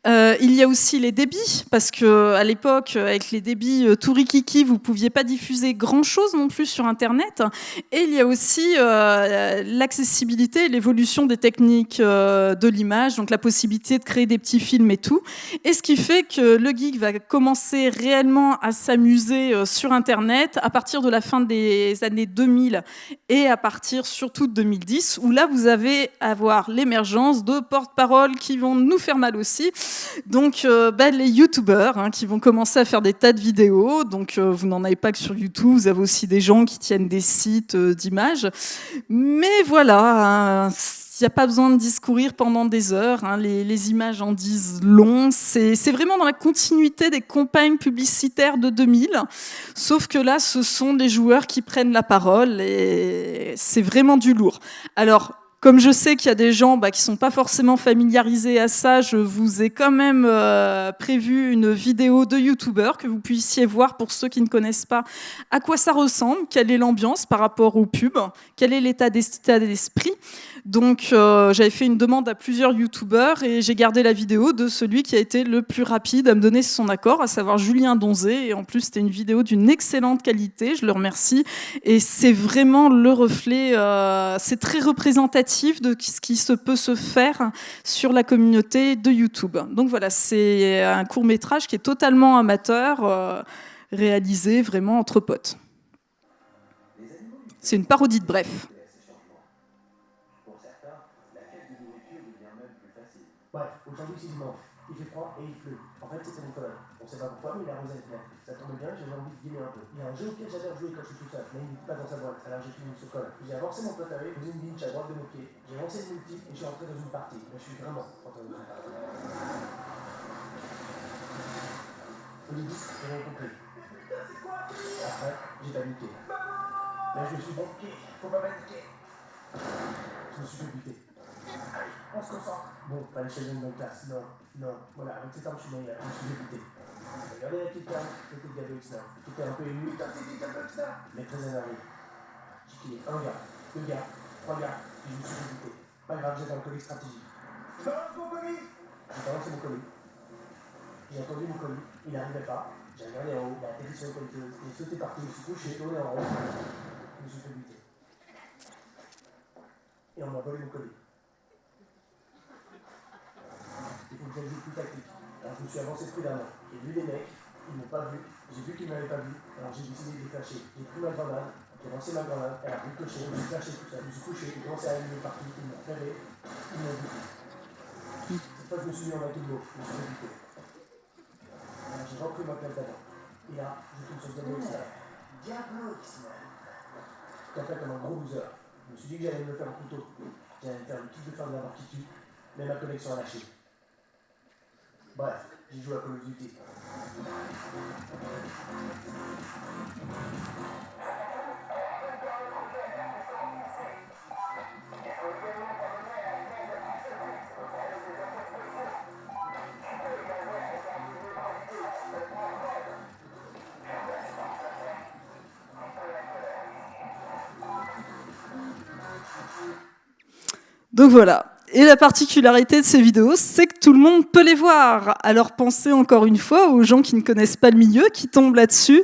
Il y a aussi les débits, parce qu'à l'époque, avec les débits tout rikiki, vous ne pouviez pas diffuser grand-chose non plus sur Internet. Et il y a aussi l'accessibilité et l'évolution des techniques de l'image, donc la possibilité de créer des petits films et tout. Et ce qui fait que le geek va commencer réellement à s'amuser sur Internet à partir de la fin des années 2000 et à partir surtout de 2010, où là, vous allez avoir l'émergence de porte-paroles qui vont nous faire mal aussi. Donc les youtubeurs, hein, qui vont commencer à faire des tas de vidéos. Donc vous n'en avez pas que sur YouTube, vous avez aussi des gens qui tiennent des sites d'images. Mais voilà, il n'y a pas besoin de discourir pendant des heures, hein, les images en disent long. C'est vraiment dans la continuité des campagnes publicitaires de 2000, sauf que là, ce sont des joueurs qui prennent la parole et c'est vraiment du lourd. Alors, comme je sais qu'il y a des gens qui ne sont pas forcément familiarisés à ça, je vous ai quand même prévu une vidéo de youtubeur que vous puissiez voir pour ceux qui ne connaissent pas à quoi ça ressemble, quelle est l'ambiance par rapport aux pubs, quel est l'état d'esprit. Donc j'avais fait une demande à plusieurs youtubeurs et j'ai gardé la vidéo de celui qui a été le plus rapide à me donner son accord, à savoir Julien Donzé. Et en plus, c'était une vidéo d'une excellente qualité, je le remercie. Et c'est vraiment le reflet, c'est très représentatif de ce qui peut se faire sur la communauté de YouTube. Donc voilà, c'est un court-métrage qui est totalement amateur, réalisé vraiment entre potes. C'est une parodie de Bref. Bref, aujourd'hui c'est dimanche, il fait froid et il pleut. En fait, c'est mon collègue. On sait pas pourquoi, mais il a arrosé les fenêtres. Ça tombe bien, j'avais envie de gamer un peu. Il y a un jeu auquel j'adore jouer quand je suis tout seul, mais il n'est pas dans sa boîte, alors j'ai fini ce col. J'ai avancé mon préféré, posé une binge à droite de mon pied. J'ai lancé le multi et je suis rentré dans une partie. Là, je suis vraiment rentré dans une partie. Au début, j'ai rien compris. Après, j'ai paniqué. Là, je me suis dit, ok, faut pas paniquer. Je me suis fait buter. On se concentre. Bon, fallait choisir une bonne classe. Non. Voilà, avec cette arme, je suis meilleur. Je me suis débuté. J'ai regardé la petite cam, c'était Diablo X9. J'étais un peu ému. Mais très énervé. J'ai killé un gars, 2 gars, 3 gars, et je me suis débuté. Pas grave, j'étais un colis stratégique. Je balance mon colis. J'ai balancé mon colis. J'ai attendu mon colis. Il n'arrivait pas. J'ai regardé en haut, il a atterri sur le colis. J'ai sauté partout, je me suis couché, tourné en haut. Je me suis fait buter. Et on m'a volé mon colis. Il faut que j'aille plus tactique. Alors je me suis avancé prudemment. J'ai vu les mecs, ils m'ont pas vu. J'ai vu qu'ils m'avaient pas vu. Alors j'ai décidé de les flasher. J'ai pris ma grenade, j'ai lancé ma grenade, elle a ricoché, je me suis flashé tout ça. Je me suis couché, j'ai commencé à allumer partout, ils m'ont ferré, ils m'ont buté. Cette fois je me suis mis en maquille-mot, je me suis fait buter. Alors j'ai repris ma place d'avant. Et là, je tombe sur Diablo X9. Diablo X9. Tout à fait comme un gros loser. Je me suis dit que j'allais me faire un couteau. J'allais me faire une kick de fin de la mort qui tue, mais ma connexion a lâché. Bref, j'ai joué à Call of Duty. Donc voilà. Et la particularité de ces vidéos, c'est que tout le monde peut les voir. Alors pensez encore une fois aux gens qui ne connaissent pas le milieu, qui tombent là-dessus.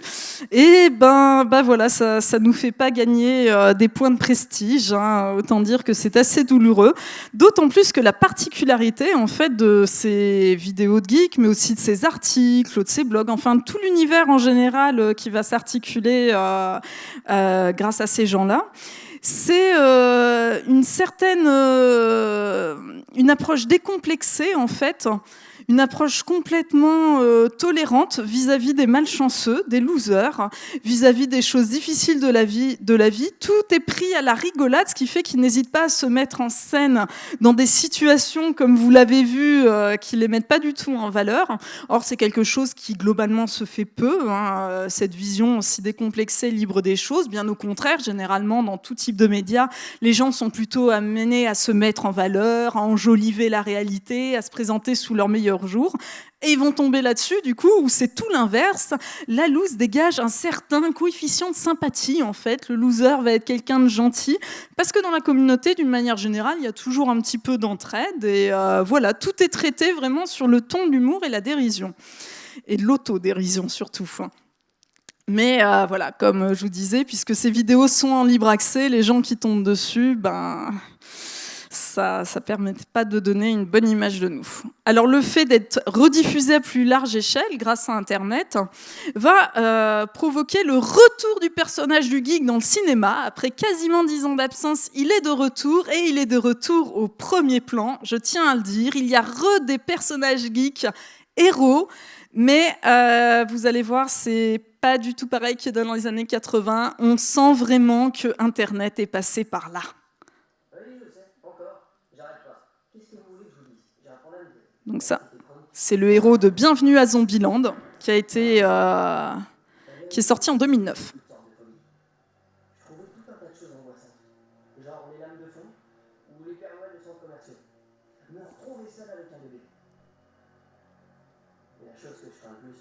Et voilà, ça nous fait pas gagner des points de prestige. Hein. Autant dire que c'est assez douloureux. D'autant plus que la particularité en fait de ces vidéos de geeks, mais aussi de ces articles, de ces blogs, enfin de tout l'univers en général qui va s'articuler grâce à ces gens-là, c'est une approche décomplexée en fait, Une approche complètement tolérante vis-à-vis des malchanceux, des losers, vis-à-vis des choses difficiles de la vie. Tout est pris à la rigolade, ce qui fait qu'ils n'hésitent pas à se mettre en scène dans des situations, comme vous l'avez vu, qui les mettent pas du tout en valeur. Or, c'est quelque chose qui globalement se fait peu, hein, cette vision aussi décomplexée, libre des choses. Bien au contraire, généralement, dans tout type de médias, les gens sont plutôt amenés à se mettre en valeur, à enjoliver la réalité, à se présenter sous leur meilleur jour. Et ils vont tomber là-dessus, du coup, où c'est tout l'inverse. La loose dégage un certain coefficient de sympathie, en fait. Le loser va être quelqu'un de gentil, parce que dans la communauté, d'une manière générale, il y a toujours un petit peu d'entraide. Et voilà, tout est traité vraiment sur le ton de l'humour et la dérision. Et de l'autodérision, surtout. Mais voilà, comme je vous disais, puisque ces vidéos sont en libre accès, les gens qui tombent dessus, ça ne permet pas de donner une bonne image de nous. Alors le fait d'être rediffusé à plus large échelle grâce à Internet va provoquer le retour du personnage du geek dans le cinéma. Après quasiment 10 ans d'absence, il est de retour et il est de retour au premier plan. Je tiens à le dire, il y a des personnages geeks héros, mais vous allez voir, c'est pas du tout pareil que dans les années 80. On sent vraiment que Internet est passé par là. Donc ça, c'est le héros de Bienvenue à Zombieland, qui est sorti en 2009. Je trouvais tout un tas de choses angoissantes. Genre les lames de fond ou les Père Noël de centres commerciaux. Me retrouver seul avec un bébé. Et la chose que je crains le plus,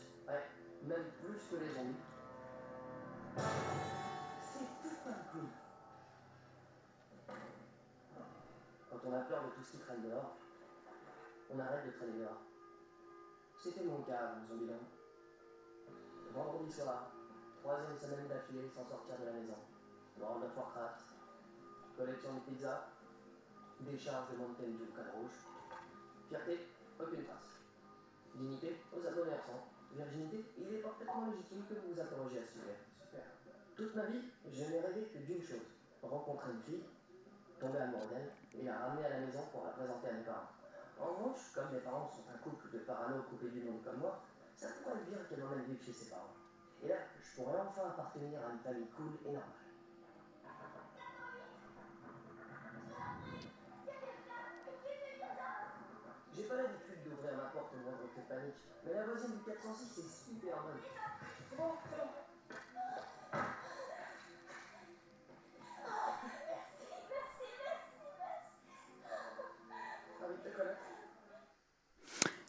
même plus que les zombies, c'est tout un coup. Quand on a peur de tout ce qui traîne dehors, on arrête de traîner dehors. C'était mon cas avant Zombieland. Vendredi soir, 3e semaine d'affilée sans sortir de la maison. World of Warcraft, collection de pizza, décharge de Mountain Dew canne rouge. Fierté, aucune trace. Dignité, aux abonnés absents. Virginité, il est parfaitement légitime que vous vous interrogiez à ce sujet. Super. Toute ma vie, je n'ai rêvé que d'une chose. Rencontrer une fille, tomber amoureux d'elle et la ramener à la maison pour la présenter à mes parents. En revanche, comme mes parents sont un couple de parano coupés du monde comme moi, ça pourrait être bien qu'elle m'emmène vivre chez ses parents. Et là, je pourrais enfin appartenir à une famille cool et normale. J'ai pas l'habitude d'ouvrir ma porte au moindre coup de panique, mais la voisine du 406 est super bonne. Bon, c'est bon.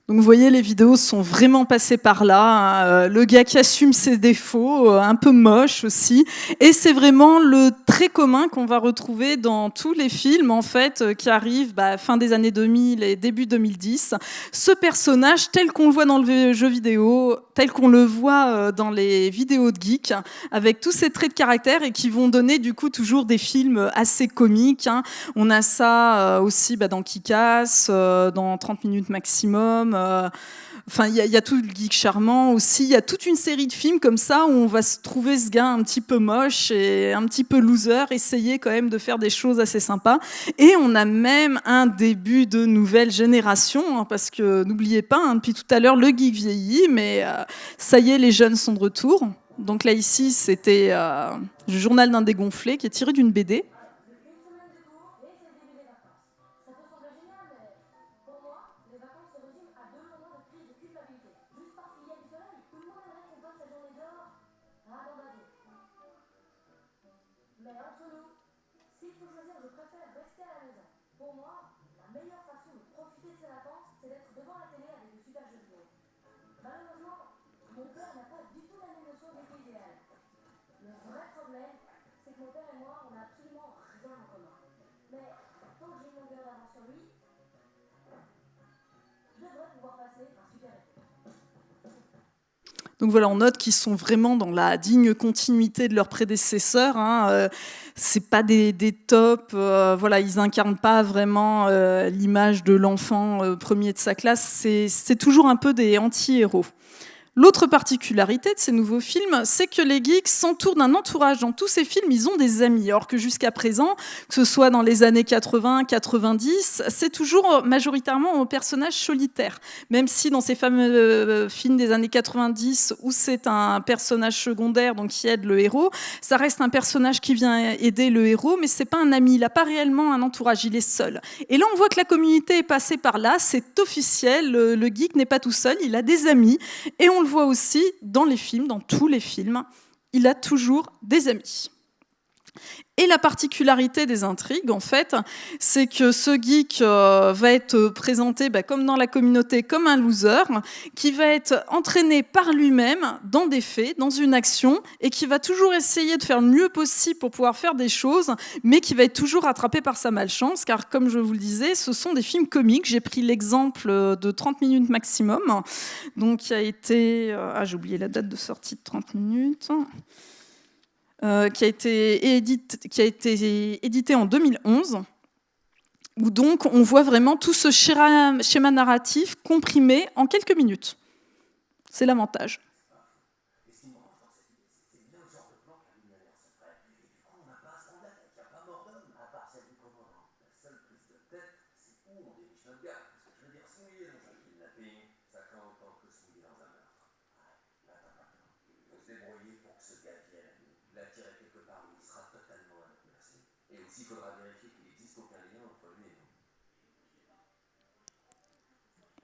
Donc vous voyez, les vidéos sont vraiment passées par là. Le gars qui assume ses défauts, un peu moche aussi. Et c'est vraiment le trait commun qu'on va retrouver dans tous les films en fait qui arrivent fin des années 2000 et début 2010. Ce personnage tel qu'on le voit dans le jeu vidéo, tel qu'on le voit dans les vidéos de geeks, avec tous ces traits de caractère et qui vont donner du coup toujours des films assez comiques. On a ça aussi dans Kick-Ass, dans 30 minutes maximum. Enfin, il y a tout le geek charmant aussi. Il y a toute une série de films comme ça où on va se trouver ce gars un petit peu moche et un petit peu loser, essayer quand même de faire des choses assez sympas. Et on a même un début de nouvelle génération, parce que n'oubliez pas, depuis tout à l'heure, le geek vieillit, mais ça y est, les jeunes sont de retour. Donc là, ici, c'était le journal d'un dégonflé qui est tiré d'une BD. Donc voilà, on note qu'ils sont vraiment dans la digne continuité de leurs prédécesseurs. C'est pas des tops, voilà, ils incarnent pas vraiment l'image de l'enfant premier de sa classe. C'est toujours un peu des anti-héros. L'autre particularité de ces nouveaux films, c'est que les geeks s'entourent d'un entourage. Dans tous ces films, ils ont des amis. Alors que jusqu'à présent, que ce soit dans les années 80, 90, c'est toujours majoritairement un personnage solitaire. Même si dans ces fameux films des années 90, où c'est un personnage secondaire donc qui aide le héros, ça reste un personnage qui vient aider le héros, mais c'est pas un ami. Il n'a pas réellement un entourage, il est seul. Et là, on voit que la communauté est passée par là. C'est officiel. Le geek n'est pas tout seul. Il a des amis. Et on le voit aussi dans les films, dans tous les films, il a toujours des amis. Et la particularité des intrigues, en fait, c'est que ce geek va être présenté comme dans la communauté, comme un loser, qui va être entraîné par lui-même dans des faits, dans une action, et qui va toujours essayer de faire le mieux possible pour pouvoir faire des choses, mais qui va être toujours rattrapé par sa malchance, car comme je vous le disais, ce sont des films comiques. J'ai pris l'exemple de 30 minutes maximum, donc qui a été... j'ai oublié la date de sortie de 30 minutes... qui a été édité en 2011, où donc on voit vraiment tout ce schéma narratif comprimé en quelques minutes. C'est l'avantage.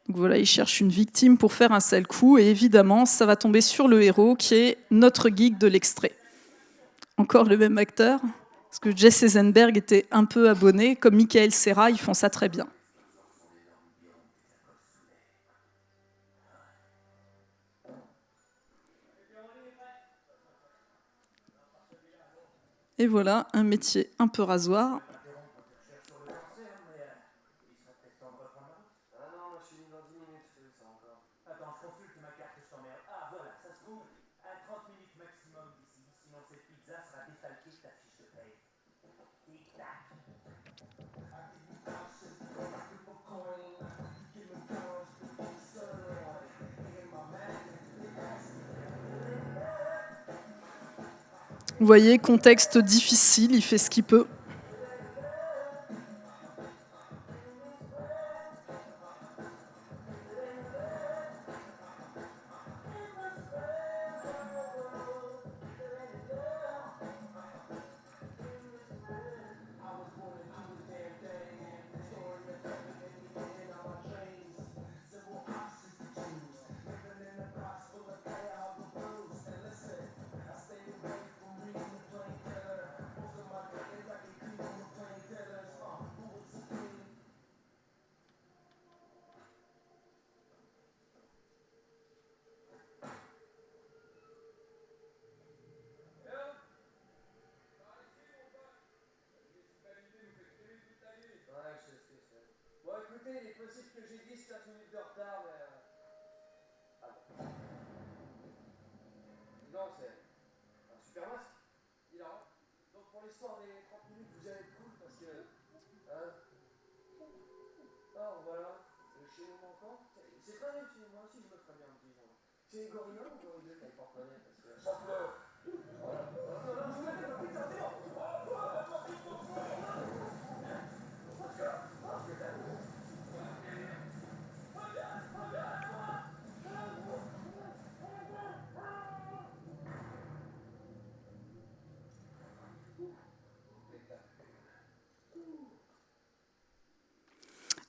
Donc voilà, il cherche une victime pour faire un sale coup, et évidemment, ça va tomber sur le héros, qui est notre geek de l'extrait. Encore le même acteur, parce que Jesse Eisenberg était un peu abonné, comme Michael Cera, ils font ça très bien. Et voilà, un métier un peu rasoir. Vous voyez, contexte difficile, il fait ce qu'il peut.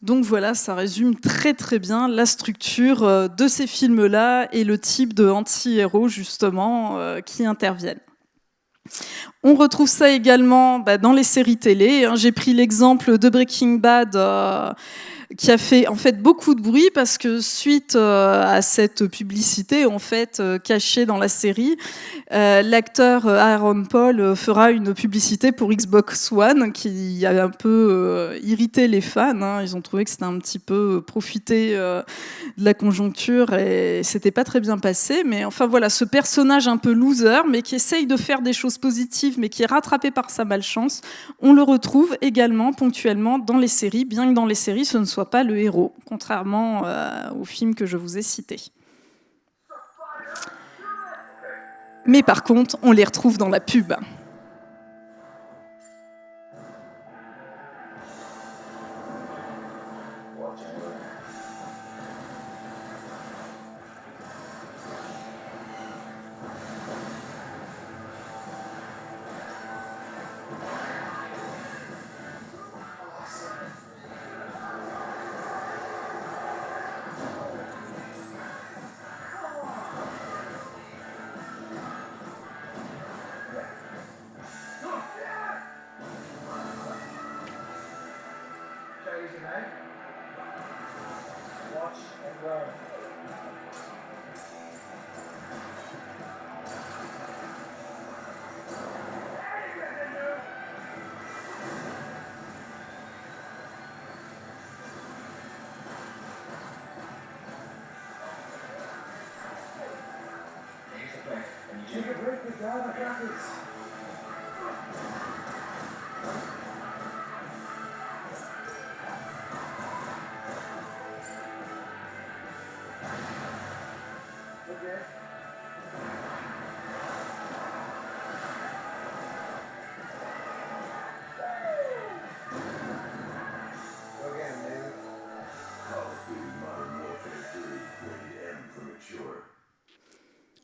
Donc voilà, ça résume très très bien la structure de ces films-là et le type de anti-héros justement qui interviennent. On retrouve ça également dans les séries télé. J'ai pris l'exemple de Breaking Bad qui a fait en fait beaucoup de bruit parce que suite à cette publicité en fait cachée dans la série, l'acteur Aaron Paul fera une publicité pour Xbox One qui a un peu irrité les fans. Ils ont trouvé que c'était un petit peu profiter de la conjoncture et c'était pas très bien passé. Mais enfin voilà, ce personnage un peu loser mais qui essaye de faire des choses positives mais qui est rattrapé par sa malchance, on le retrouve également ponctuellement dans les séries, bien que dans les séries ce ne soit pas le héros, contrairement au film que je vous ai cité. Mais par contre, on les retrouve dans la pub. Watch and learn. Take a break, big guy. I got this. Okay. Again, dude. Call of Duty Modern Warfare 3, rated M for mature.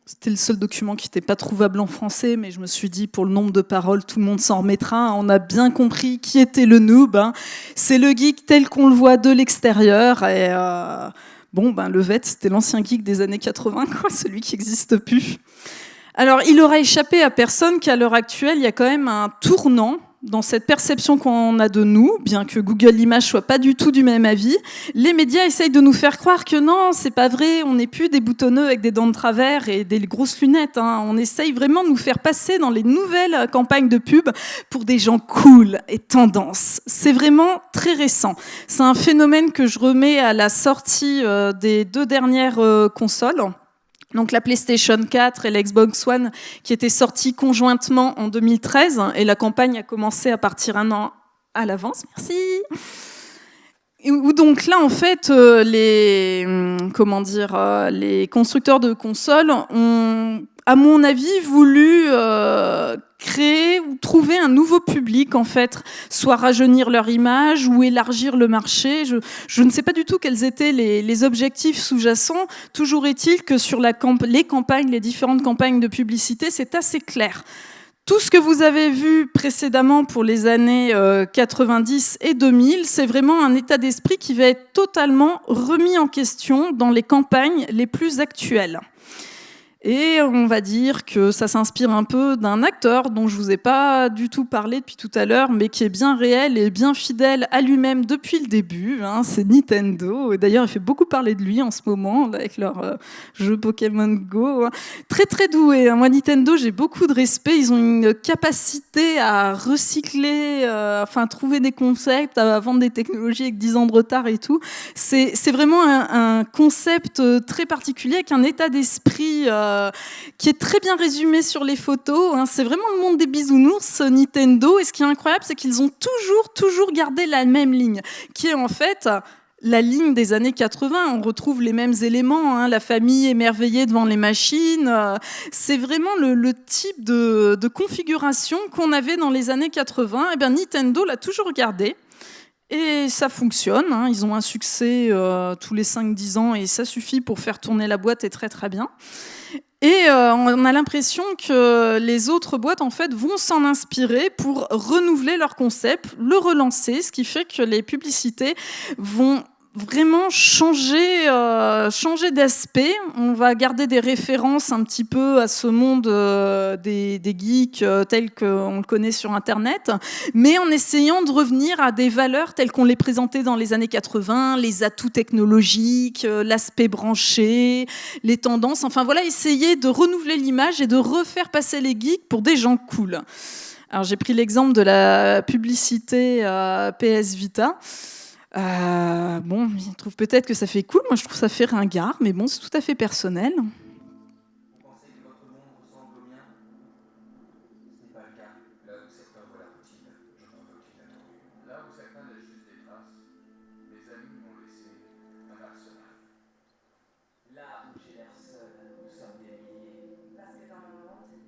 C'était le seul document qui n'était pas trouvable en français, mais je me suis dit, pour le nombre de paroles, tout le monde s'en remettra. On a bien compris qui était le noob. C'est le geek tel qu'on le voit de l'extérieur. Et le VET, c'était l'ancien geek des années 80, quoi, celui qui n'existe plus. Alors, il aura échappé à personne qu'à l'heure actuelle, il y a quand même un tournant dans cette perception qu'on a de nous, bien que Google Images soit pas du tout du même avis. Les médias essayent de nous faire croire que non, c'est pas vrai, on n'est plus des boutonneux avec des dents de travers et des grosses lunettes. On essaye vraiment de nous faire passer dans les nouvelles campagnes de pub pour des gens cool et tendance. C'est vraiment très récent. C'est un phénomène que je remets à la sortie des 2 dernières consoles. Donc la PlayStation 4 et la Xbox One qui étaient sorties conjointement en 2013 et la campagne a commencé à partir 1 an à l'avance. Merci. Où donc là en fait les constructeurs de consoles ont, à mon avis, voulu créer ou trouver un nouveau public en fait, soit rajeunir leur image ou élargir le marché. Je ne sais pas du tout quels étaient les objectifs sous-jacents. Toujours est-il que sur les différentes campagnes de publicité, c'est assez clair. Tout ce que vous avez vu précédemment pour les années 90 et 2000, c'est vraiment un état d'esprit qui va être totalement remis en question dans les campagnes les plus actuelles. Et on va dire que ça s'inspire un peu d'un acteur dont je vous ai pas du tout parlé depuis tout à l'heure, mais qui est bien réel et bien fidèle à lui-même depuis le début. C'est Nintendo. Et d'ailleurs, il fait beaucoup parler de lui en ce moment avec leur jeu Pokémon Go. Très très doué. Moi, Nintendo, j'ai beaucoup de respect. Ils ont une capacité à recycler, trouver des concepts, à vendre des technologies avec 10 ans de retard et tout. C'est vraiment un concept très particulier avec un état d'esprit qui est très bien résumé sur les photos. C'est vraiment le monde des bisounours, Nintendo. Et ce qui est incroyable, c'est qu'ils ont toujours gardé la même ligne, qui est en fait la ligne des années 80. On retrouve les mêmes éléments, la famille émerveillée devant les machines. C'est vraiment le type de configuration qu'on avait dans les années 80. Et bien, Nintendo l'a toujours gardé. Et ça fonctionne, ils ont un succès tous les 5-10 ans et ça suffit pour faire tourner la boîte et très très bien. Et on a l'impression que les autres boîtes en fait vont s'en inspirer pour renouveler leur concept, le relancer, ce qui fait que les publicités vont vraiment changer d'aspect. On va garder des références un petit peu à ce monde des geeks tel qu'on le connaît sur Internet, mais en essayant de revenir à des valeurs telles qu'on les présentait dans les années 80, les atouts technologiques, l'aspect branché, les tendances. Enfin voilà, essayer de renouveler l'image et de refaire passer les geeks pour des gens cool. Alors j'ai pris l'exemple de la publicité PS Vita. Ils trouvent peut-être que ça fait cool. Moi, je trouve ça fait ringard, mais bon, c'est tout à fait personnel. Vous pensez que votre monde ressemble au mien? Ce n'est pas le cas. Là où certains voient la routine, je provoque l'inattendu. Là où certains laissent juste des traces, mes amis m'ont laissé un arsenal. Là où j'ai l'air seul, nous sommes des milliers. Parce que dans le monde,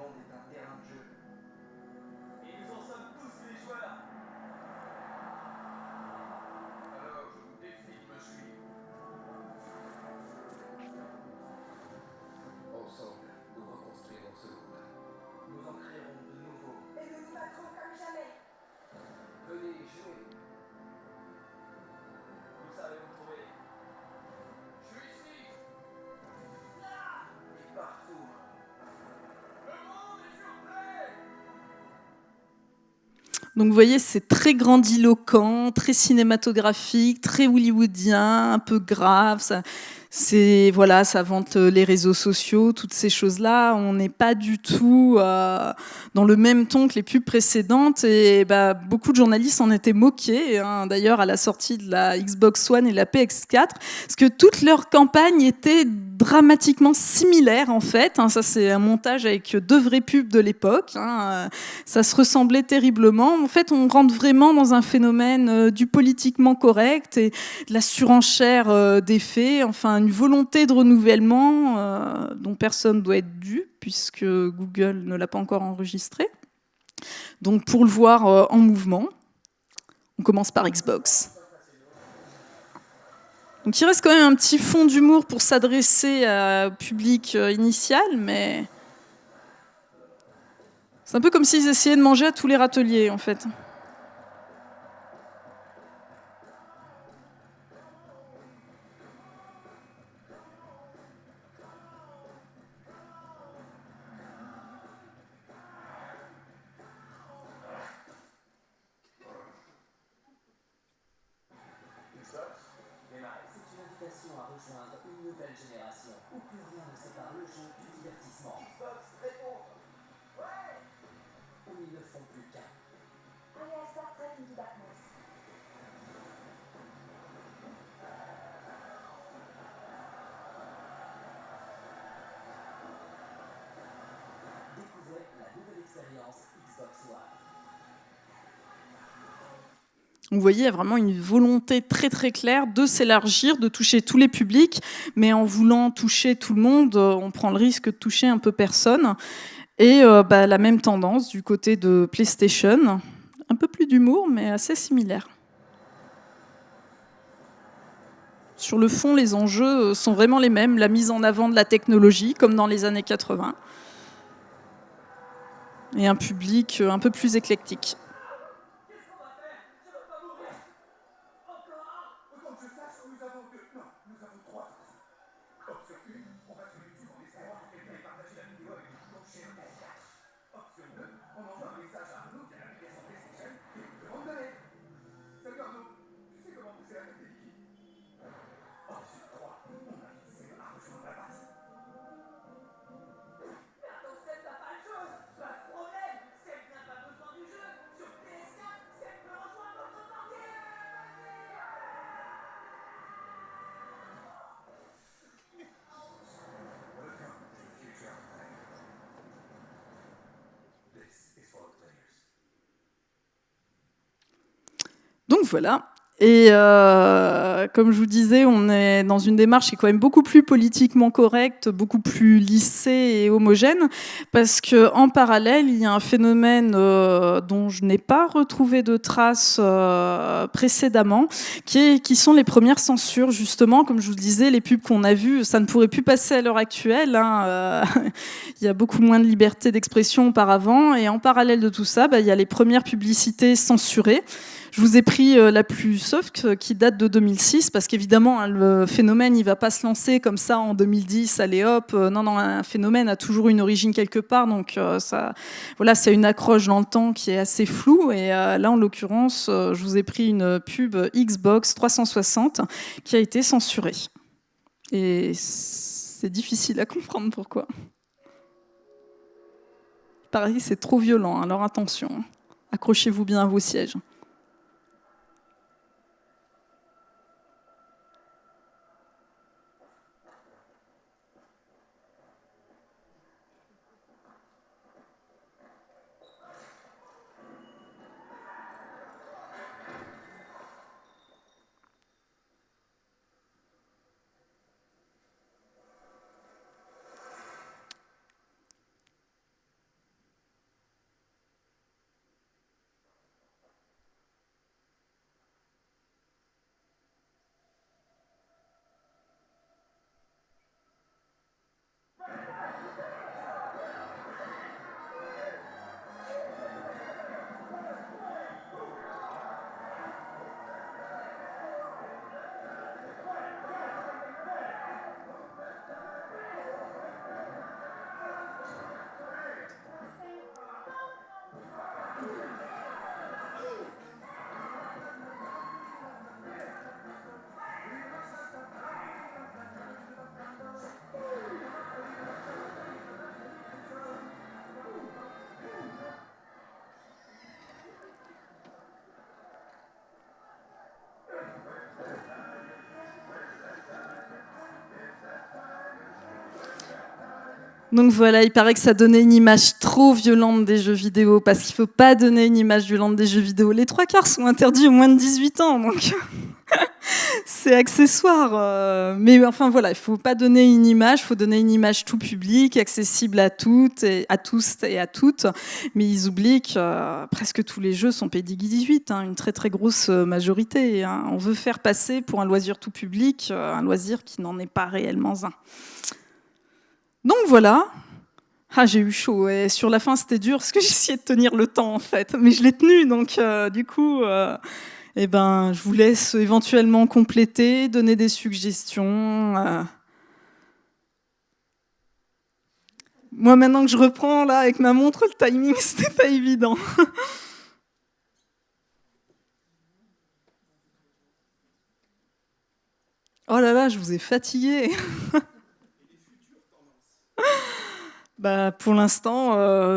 monde est un terrain de jeu. Et nous en sommes tous les joueurs. Alors, je vous défie de me suivre. Ensemble, nous reconstruirons ce monde. Nous en créerons de nouveaux. Et nous nous battrons comme jamais. Venez jouer. Vous savez où me trouver. Je suis ici. Là. Et partout. Le monde est sur prêt. Donc vous voyez, c'est très grandiloquent, très cinématographique, très hollywoodien, un peu grave. Voilà, ça vante les réseaux sociaux, toutes ces choses-là. On n'est pas du tout dans le même ton que les pubs précédentes. Et beaucoup de journalistes en étaient moqués, hein, d'ailleurs, à la sortie de la Xbox One et de la PS4, parce que toute leur campagne était dramatiquement similaire, en fait. Hein, ça, c'est un montage avec 2 vraies pubs de l'époque. Hein, ça se ressemblait terriblement. En fait, on rentre vraiment dans un phénomène du politiquement correct et de la surenchère des faits, enfin une volonté de renouvellement dont personne doit être dû, puisque Google ne l'a pas encore enregistré. Donc pour le voir en mouvement, on commence par Xbox. Donc il reste quand même un petit fond d'humour pour s'adresser au public initial, mais c'est un peu comme s'ils essayaient de manger à tous les râteliers, en fait. C'est une invitation à rejoindre une nouvelle génération où plus rien ne sépare le jeu du divertissement. Xbox, réponds. Ouais. Où ils ne font plus qu'un. Allez à Star Trek Into Darkness. Découvrez la nouvelle expérience Xbox One. Vous voyez, il y a vraiment une volonté très très claire de s'élargir, de toucher tous les publics, mais en voulant toucher tout le monde, on prend le risque de toucher un peu personne. Et la même tendance du côté de PlayStation, un peu plus d'humour, mais assez similaire. Sur le fond, les enjeux sont vraiment les mêmes, la mise en avant de la technologie, comme dans les années 80, et un public un peu plus éclectique. Autant que je sache, nous avons 2. Non, nous avons 3 options. Option 1, on va sur YouTube en espérant que quelqu'un ait partagé la vidéo avec des boutons chez PS4. Option 2, on envoie un message à Arnaud via l'application PlayStation et on demande de l'aide. Salut Arnaud, tu sais comment pousser la tête des Vicky. Option 3, on invite Seb à rejoindre la partie. Mais attends, Seb n'a pas le jeu. Pas de problème. Seb n'a pas besoin du jeu. Sur PS4, Seb peut rejoindre notre partie. Welcome to the future of play. This is for the players. Donc voilà. Et comme je vous disais, on est dans une démarche qui est quand même beaucoup plus politiquement correcte, beaucoup plus lissée et homogène, parce qu'en parallèle, il y a un phénomène dont je n'ai pas retrouvé de traces précédemment, qui sont les premières censures, justement. Comme je vous disais, les pubs qu'on a vues, ça ne pourrait plus passer à l'heure actuelle. Hein, il y a beaucoup moins de liberté d'expression auparavant. Et en parallèle de tout ça, il y a les premières publicités censurées. Je vous ai pris la plus soft qui date de 2006 parce qu'évidemment hein, le phénomène il va pas se lancer comme ça en 2010 allez hop non un phénomène a toujours une origine quelque part donc ça voilà c'est une accroche dans le temps qui est assez floue et là en l'occurrence je vous ai pris une pub Xbox 360 qui a été censurée et c'est difficile à comprendre pourquoi. Il paraît que c'est trop violent alors attention accrochez-vous bien à vos sièges. Donc voilà, il paraît que ça donnait une image trop violente des jeux vidéo, parce qu'il ne faut pas donner une image violente des jeux vidéo. Les 3/4 sont interdits aux moins de 18 ans, donc c'est accessoire. Mais enfin voilà, il ne faut pas donner une image, il faut donner une image tout public, accessible à toutes, et à tous et à toutes. Mais ils oublient que presque tous les jeux sont PEGI 18, hein, une très très grosse majorité. Hein. On veut faire passer pour un loisir tout public, un loisir qui n'en est pas réellement un. Donc voilà. Ah, j'ai eu chaud. Et sur la fin, c'était dur parce que j'essayais de tenir le temps en fait, mais je l'ai tenu. Donc du coup, je vous laisse éventuellement compléter, donner des suggestions. Moi, maintenant que je reprends là avec ma montre, le timing, c'était pas évident. Oh là là, je vous ai fatigué. Pour l'instant,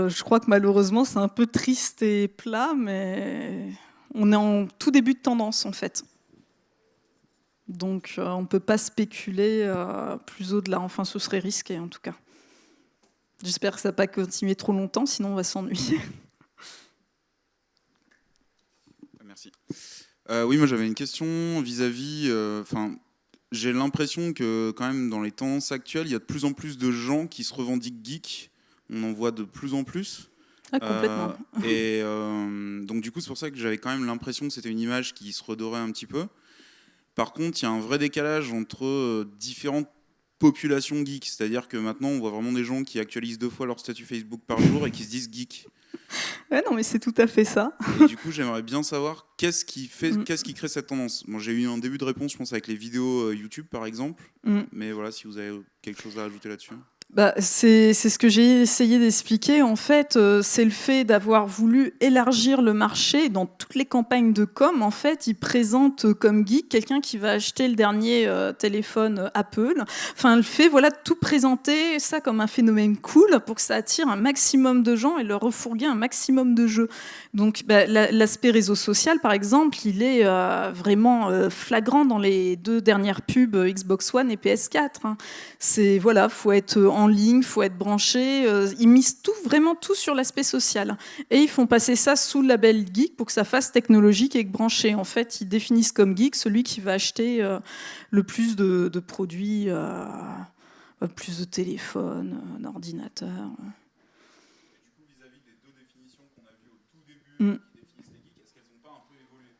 je crois que malheureusement, c'est un peu triste et plat, mais on est en tout début de tendance, en fait. Donc, on ne peut pas spéculer plus au-delà. Enfin, ce serait risqué, en tout cas. J'espère que ça ne va pas continuer trop longtemps, sinon on va s'ennuyer. Merci. Oui, moi, j'avais une question vis-à-vis... j'ai l'impression que quand même dans les tendances actuelles, il y a de plus en plus de gens qui se revendiquent geeks. On en voit de plus en plus. Ah, complètement. Donc du coup, c'est pour ça que j'avais quand même l'impression que c'était une image qui se redorait un petit peu. Par contre, il y a un vrai décalage entre différentes populations geeks. C'est-à-dire que maintenant, on voit vraiment des gens qui actualisent 2 fois leur statut Facebook par jour et qui se disent geeks. Ouais, non, mais c'est tout à fait ça. Et du coup, j'aimerais bien savoir qu'est-ce qui crée cette tendance. Bon, j'ai eu un début de réponse, je pense, avec les vidéos YouTube, par exemple. Mais voilà, si vous avez quelque chose à ajouter là-dessus. C'est ce que j'ai essayé d'expliquer. En fait, c'est le fait d'avoir voulu élargir le marché. Dans toutes les campagnes de com, en fait, ils présentent comme geek quelqu'un qui va acheter le dernier téléphone Apple. Enfin, le fait, voilà, de tout présenter ça comme un phénomène cool pour que ça attire un maximum de gens et leur refourguer un maximum de jeux. Donc, l'aspect réseau social, par exemple, il est vraiment flagrant dans les 2 dernières pubs Xbox One et PS4. Hein. C'est, voilà, faut être en ligne, faut être branché. Ils misent vraiment tout sur l'aspect social. Et ils font passer ça sous le label geek pour que ça fasse technologique et branché. En fait, ils définissent comme geek celui qui va acheter le plus de produits, plus de téléphones, d'ordinateurs. Du coup, vis-à-vis des 2 définitions qu'on a vues au tout début, qui définissent les geeks, est-ce qu'elles n'ont pas un peu évolué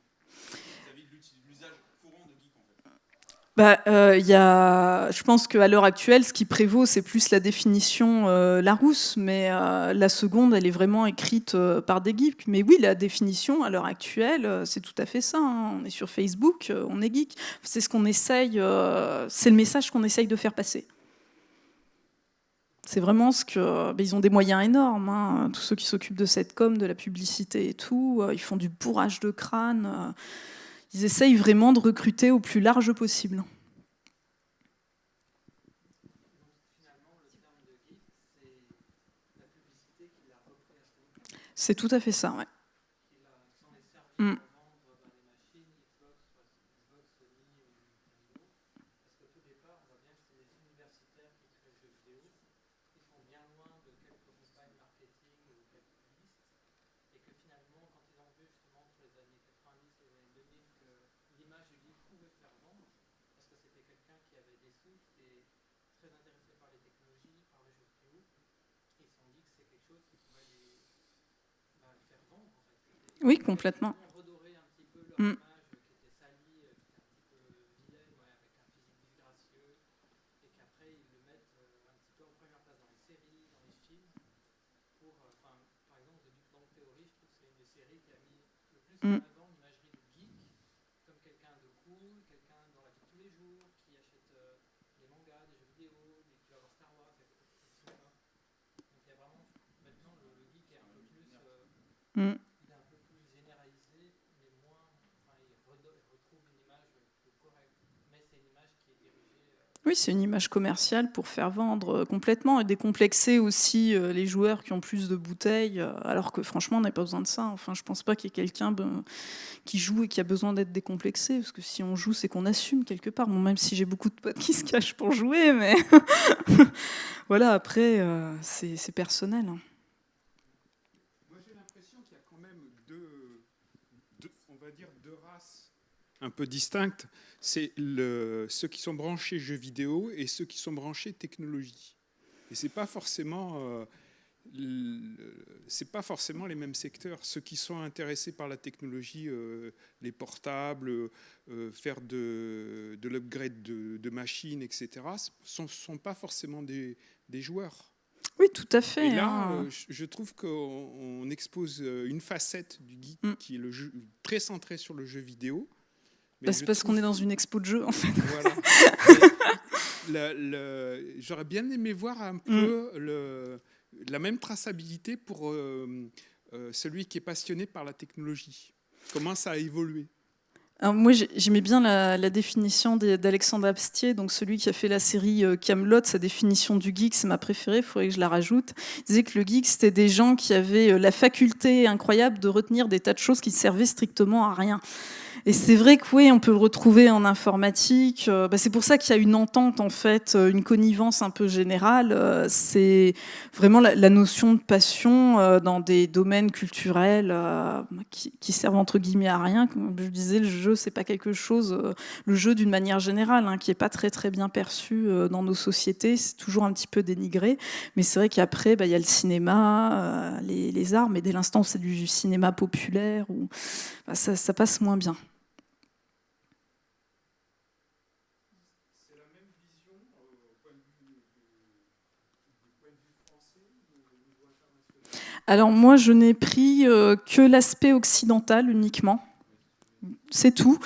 vis-à-vis de l'usage courant de geek, en fait? Je pense qu'à l'heure actuelle, ce qui prévaut, c'est plus la définition Larousse, mais la seconde, elle est vraiment écrite par des geeks. Mais oui, la définition, à l'heure actuelle, c'est tout à fait ça. Hein. On est sur Facebook, on est geek. C'est ce qu'on essaye, c'est le message qu'on essaye de faire passer. C'est vraiment ce que... ils ont des moyens énormes, hein. Tous ceux qui s'occupent de cette com, de la publicité et tout, ils font du bourrage de crâne. Ils essayent vraiment de recruter au plus large possible. C'est tout à fait ça, ouais. Oui, complètement. Oui, c'est une image commerciale pour faire vendre complètement et décomplexer aussi les joueurs qui ont plus de bouteilles, alors que franchement, on n'a pas besoin de ça. Enfin, je pense pas qu'il y ait quelqu'un qui joue et qui a besoin d'être décomplexé, parce que si on joue, c'est qu'on assume quelque part. Bon, même si j'ai beaucoup de potes qui se cachent pour jouer, mais voilà, après, c'est personnel. Hein. Moi, j'ai l'impression qu'il y a quand même on va dire deux races un peu distinctes. C'est ceux qui sont branchés jeux vidéo et ceux qui sont branchés technologie. Et c'est pas forcément les mêmes secteurs. Ceux qui sont intéressés par la technologie, les portables, faire de l'upgrade de machines, etc., sont pas forcément des joueurs. Oui, tout à fait. Et là, je trouve qu'on expose une facette du geek qui est le jeu, très centrée sur le jeu vidéo. C'est parce qu'on est dans une expo de jeux, en fait. Voilà. J'aurais bien aimé voir un peu la même traçabilité pour celui qui est passionné par la technologie. Comment ça a évolué ? Alors moi, j'aimais bien la définition d'Alexandre Astier, donc celui qui a fait la série Kaamelott. Sa définition du geek, c'est ma préférée, il faudrait que je la rajoute. Il disait que le geek, c'était des gens qui avaient la faculté incroyable de retenir des tas de choses qui servaient strictement à rien. Et c'est vrai que oui, on peut le retrouver en informatique. C'est pour ça qu'il y a une entente, en fait, une connivence un peu générale. C'est vraiment la notion de passion dans des domaines culturels qui servent entre guillemets à rien. Comme je disais, le jeu, c'est pas quelque chose. Le jeu, d'une manière générale, qui est pas très très bien perçu dans nos sociétés. C'est toujours un petit peu dénigré. Mais c'est vrai qu'après, il y a le cinéma, les arts. Mais dès l'instant où c'est du cinéma populaire, ça passe moins bien. Alors moi, je n'ai pris que l'aspect occidental uniquement. C'est tout.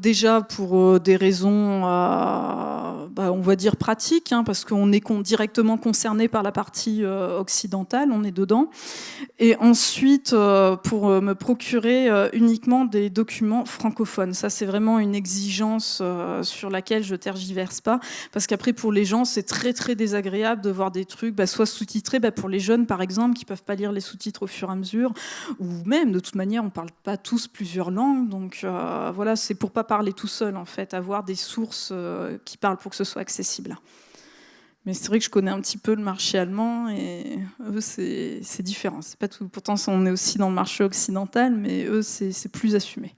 Déjà pour des raisons, on va dire pratiques, parce qu'on est directement concerné par la partie occidentale, on est dedans. Et ensuite, pour me procurer uniquement des documents francophones. Ça, c'est vraiment une exigence sur laquelle je tergiverse pas, parce qu'après, pour les gens, c'est très, très désagréable de voir des trucs soit sous-titrés, pour les jeunes, par exemple, qui peuvent pas lire les sous-titres au fur et à mesure, ou même, de toute manière, on parle pas tous plusieurs langues, donc voilà, c'est pour pas parler tout seul, en fait, avoir des sources qui parlent pour que ce soit accessible. Mais c'est vrai que je connais un petit peu le marché allemand et eux, c'est différent. C'est pas tout. Pourtant, on est aussi dans le marché occidental, mais eux, c'est plus assumé.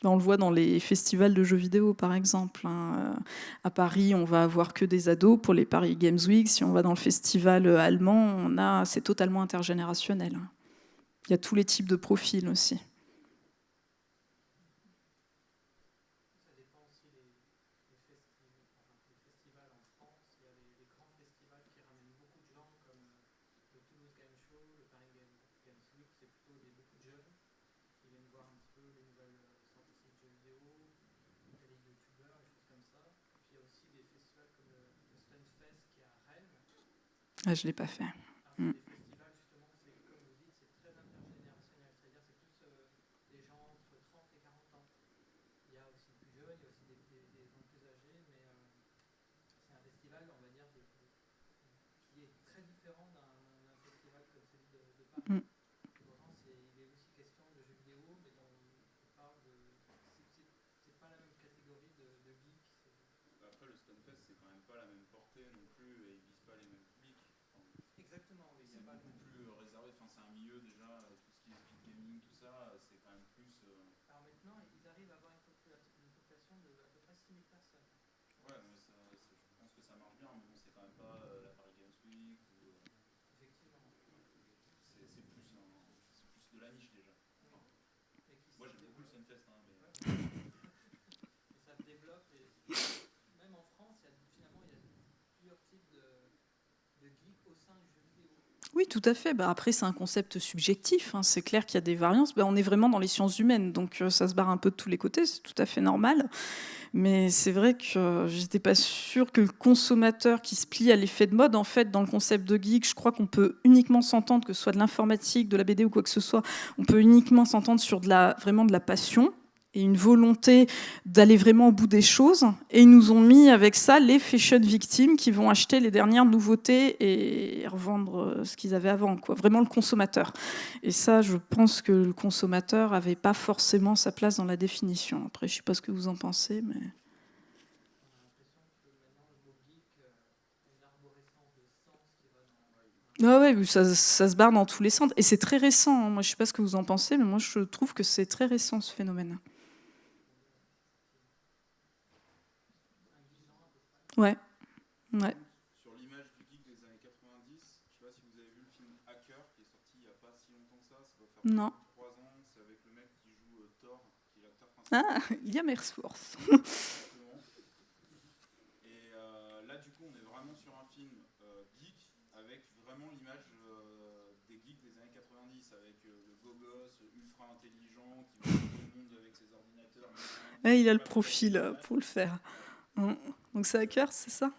On le voit dans les festivals de jeux vidéo, par exemple. À Paris, on va avoir que des ados pour les Paris Games Week. Si on va dans le festival allemand, c'est totalement intergénérationnel. Il y a tous les types de profils aussi. Ah, je ne l'ai pas fait. Après, le Stunfest, c'est quand même pas la même portée non plus et ils visent pas les mêmes publics. Exactement, oui. C'est beaucoup plus réservé. Enfin, c'est un milieu déjà, tout ce qui est speed gaming, tout ça, c'est quand même plus. Alors maintenant, ils arrivent à avoir une population de à peu près 6000 personnes. Ouais, mais je pense que ça marche bien, mais bon, c'est quand même pas la Paris Games Week. Effectivement. C'est plus de la niche déjà. Enfin, moi, j'aime beaucoup le Stunfest, mais. Et ça se développe. Et même en France, finalement, il y a plusieurs types de geeks au sein du jeu vidéo. Oui, tout à fait. Après, c'est un concept subjectif. C'est clair qu'il y a des variances. On est vraiment dans les sciences humaines, donc ça se barre un peu de tous les côtés. C'est tout à fait normal. Mais c'est vrai que je n'étais pas sûre que le consommateur qui se plie à l'effet de mode, en fait, dans le concept de geek, je crois qu'on peut uniquement s'entendre, que ce soit de l'informatique, de la BD ou quoi que ce soit, on peut uniquement s'entendre sur vraiment de la passion. et une volonté d'aller vraiment au bout des choses. Et ils nous ont mis avec ça les fashion victimes qui vont acheter les dernières nouveautés et revendre ce qu'ils avaient avant, quoi. Vraiment le consommateur. Et ça, je pense que le consommateur n'avait pas forcément sa place dans la définition. Après, je ne sais pas ce que vous en pensez, mais... Ah ouais, ça se barre dans tous les sens. Et c'est très récent. Hein. Moi, je ne sais pas ce que vous en pensez, mais moi, je trouve que c'est très récent, ce phénomène. Ouais. Ouais. Sur l'image du geek des années 90, je ne sais pas si vous avez vu le film Hacker, qui est sorti il n'y a pas si longtemps que ça doit faire Non. 3 ans. C'est avec le mec qui joue Thor, qui est l'acteur principal. Ah, Liam Hemsworth. Et là, du coup, on est vraiment sur un film geek avec vraiment l'image des geeks des années 90, avec le beau gosse ultra intelligent qui va tout le monde avec ses ordinateurs. Ouais, il a le profil pour le faire. Donc c'est Hacker, c'est ça?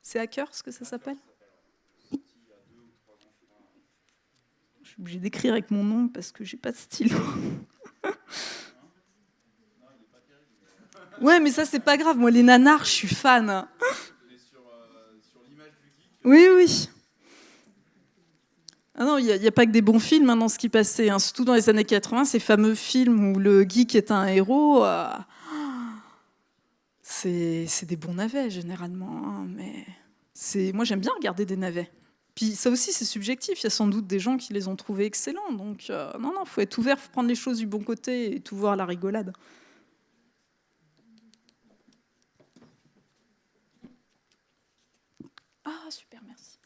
C'est Hacker, ce que ça s'appelle? Je suis obligée d'écrire avec mon nom parce que j'ai pas de stylo. Ouais, mais ça, c'est pas grave. Moi, les nanars, je suis fan. Oui, oui. Ah non, il n'y a pas que des bons films hein, dans ce qui passait. Hein. Surtout dans les années 80, ces fameux films où le geek est un héros, c'est des bons navets, généralement. Hein, mais moi, j'aime bien regarder des navets. Puis ça aussi, c'est subjectif. Il y a sans doute des gens qui les ont trouvés excellents. Donc, non, il faut être ouvert, il faut prendre les choses du bon côté et tout voir à la rigolade. Ah, super, merci.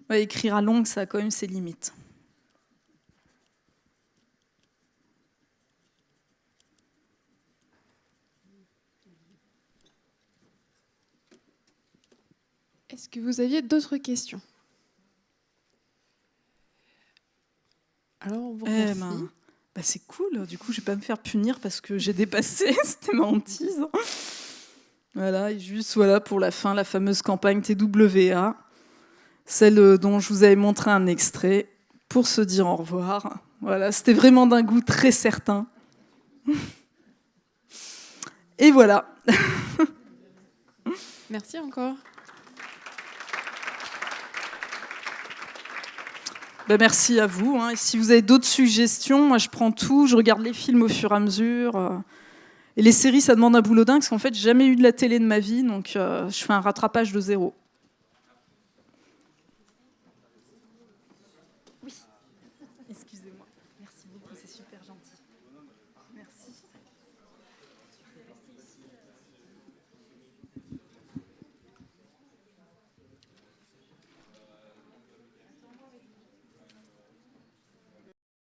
Ouais, écrire à longue, ça a quand même ses limites. Est-ce que vous aviez d'autres questions? Alors, on vous remercie. C'est cool. Du coup, je ne vais pas me faire punir parce que j'ai dépassé. C'était ma hantise. Voilà, et juste voilà, pour la fin, la fameuse campagne TWA, celle dont je vous avais montré un extrait pour se dire au revoir. Voilà, c'était vraiment d'un goût très certain. Et voilà. Merci encore. Merci à vous. Hein. Et si vous avez d'autres suggestions, moi je prends tout, je regarde les films au fur et à mesure. Et les séries, ça demande un boulot dingue, parce qu'en fait, j'ai jamais eu de la télé de ma vie, donc je fais un rattrapage de zéro. Oui, excusez-moi.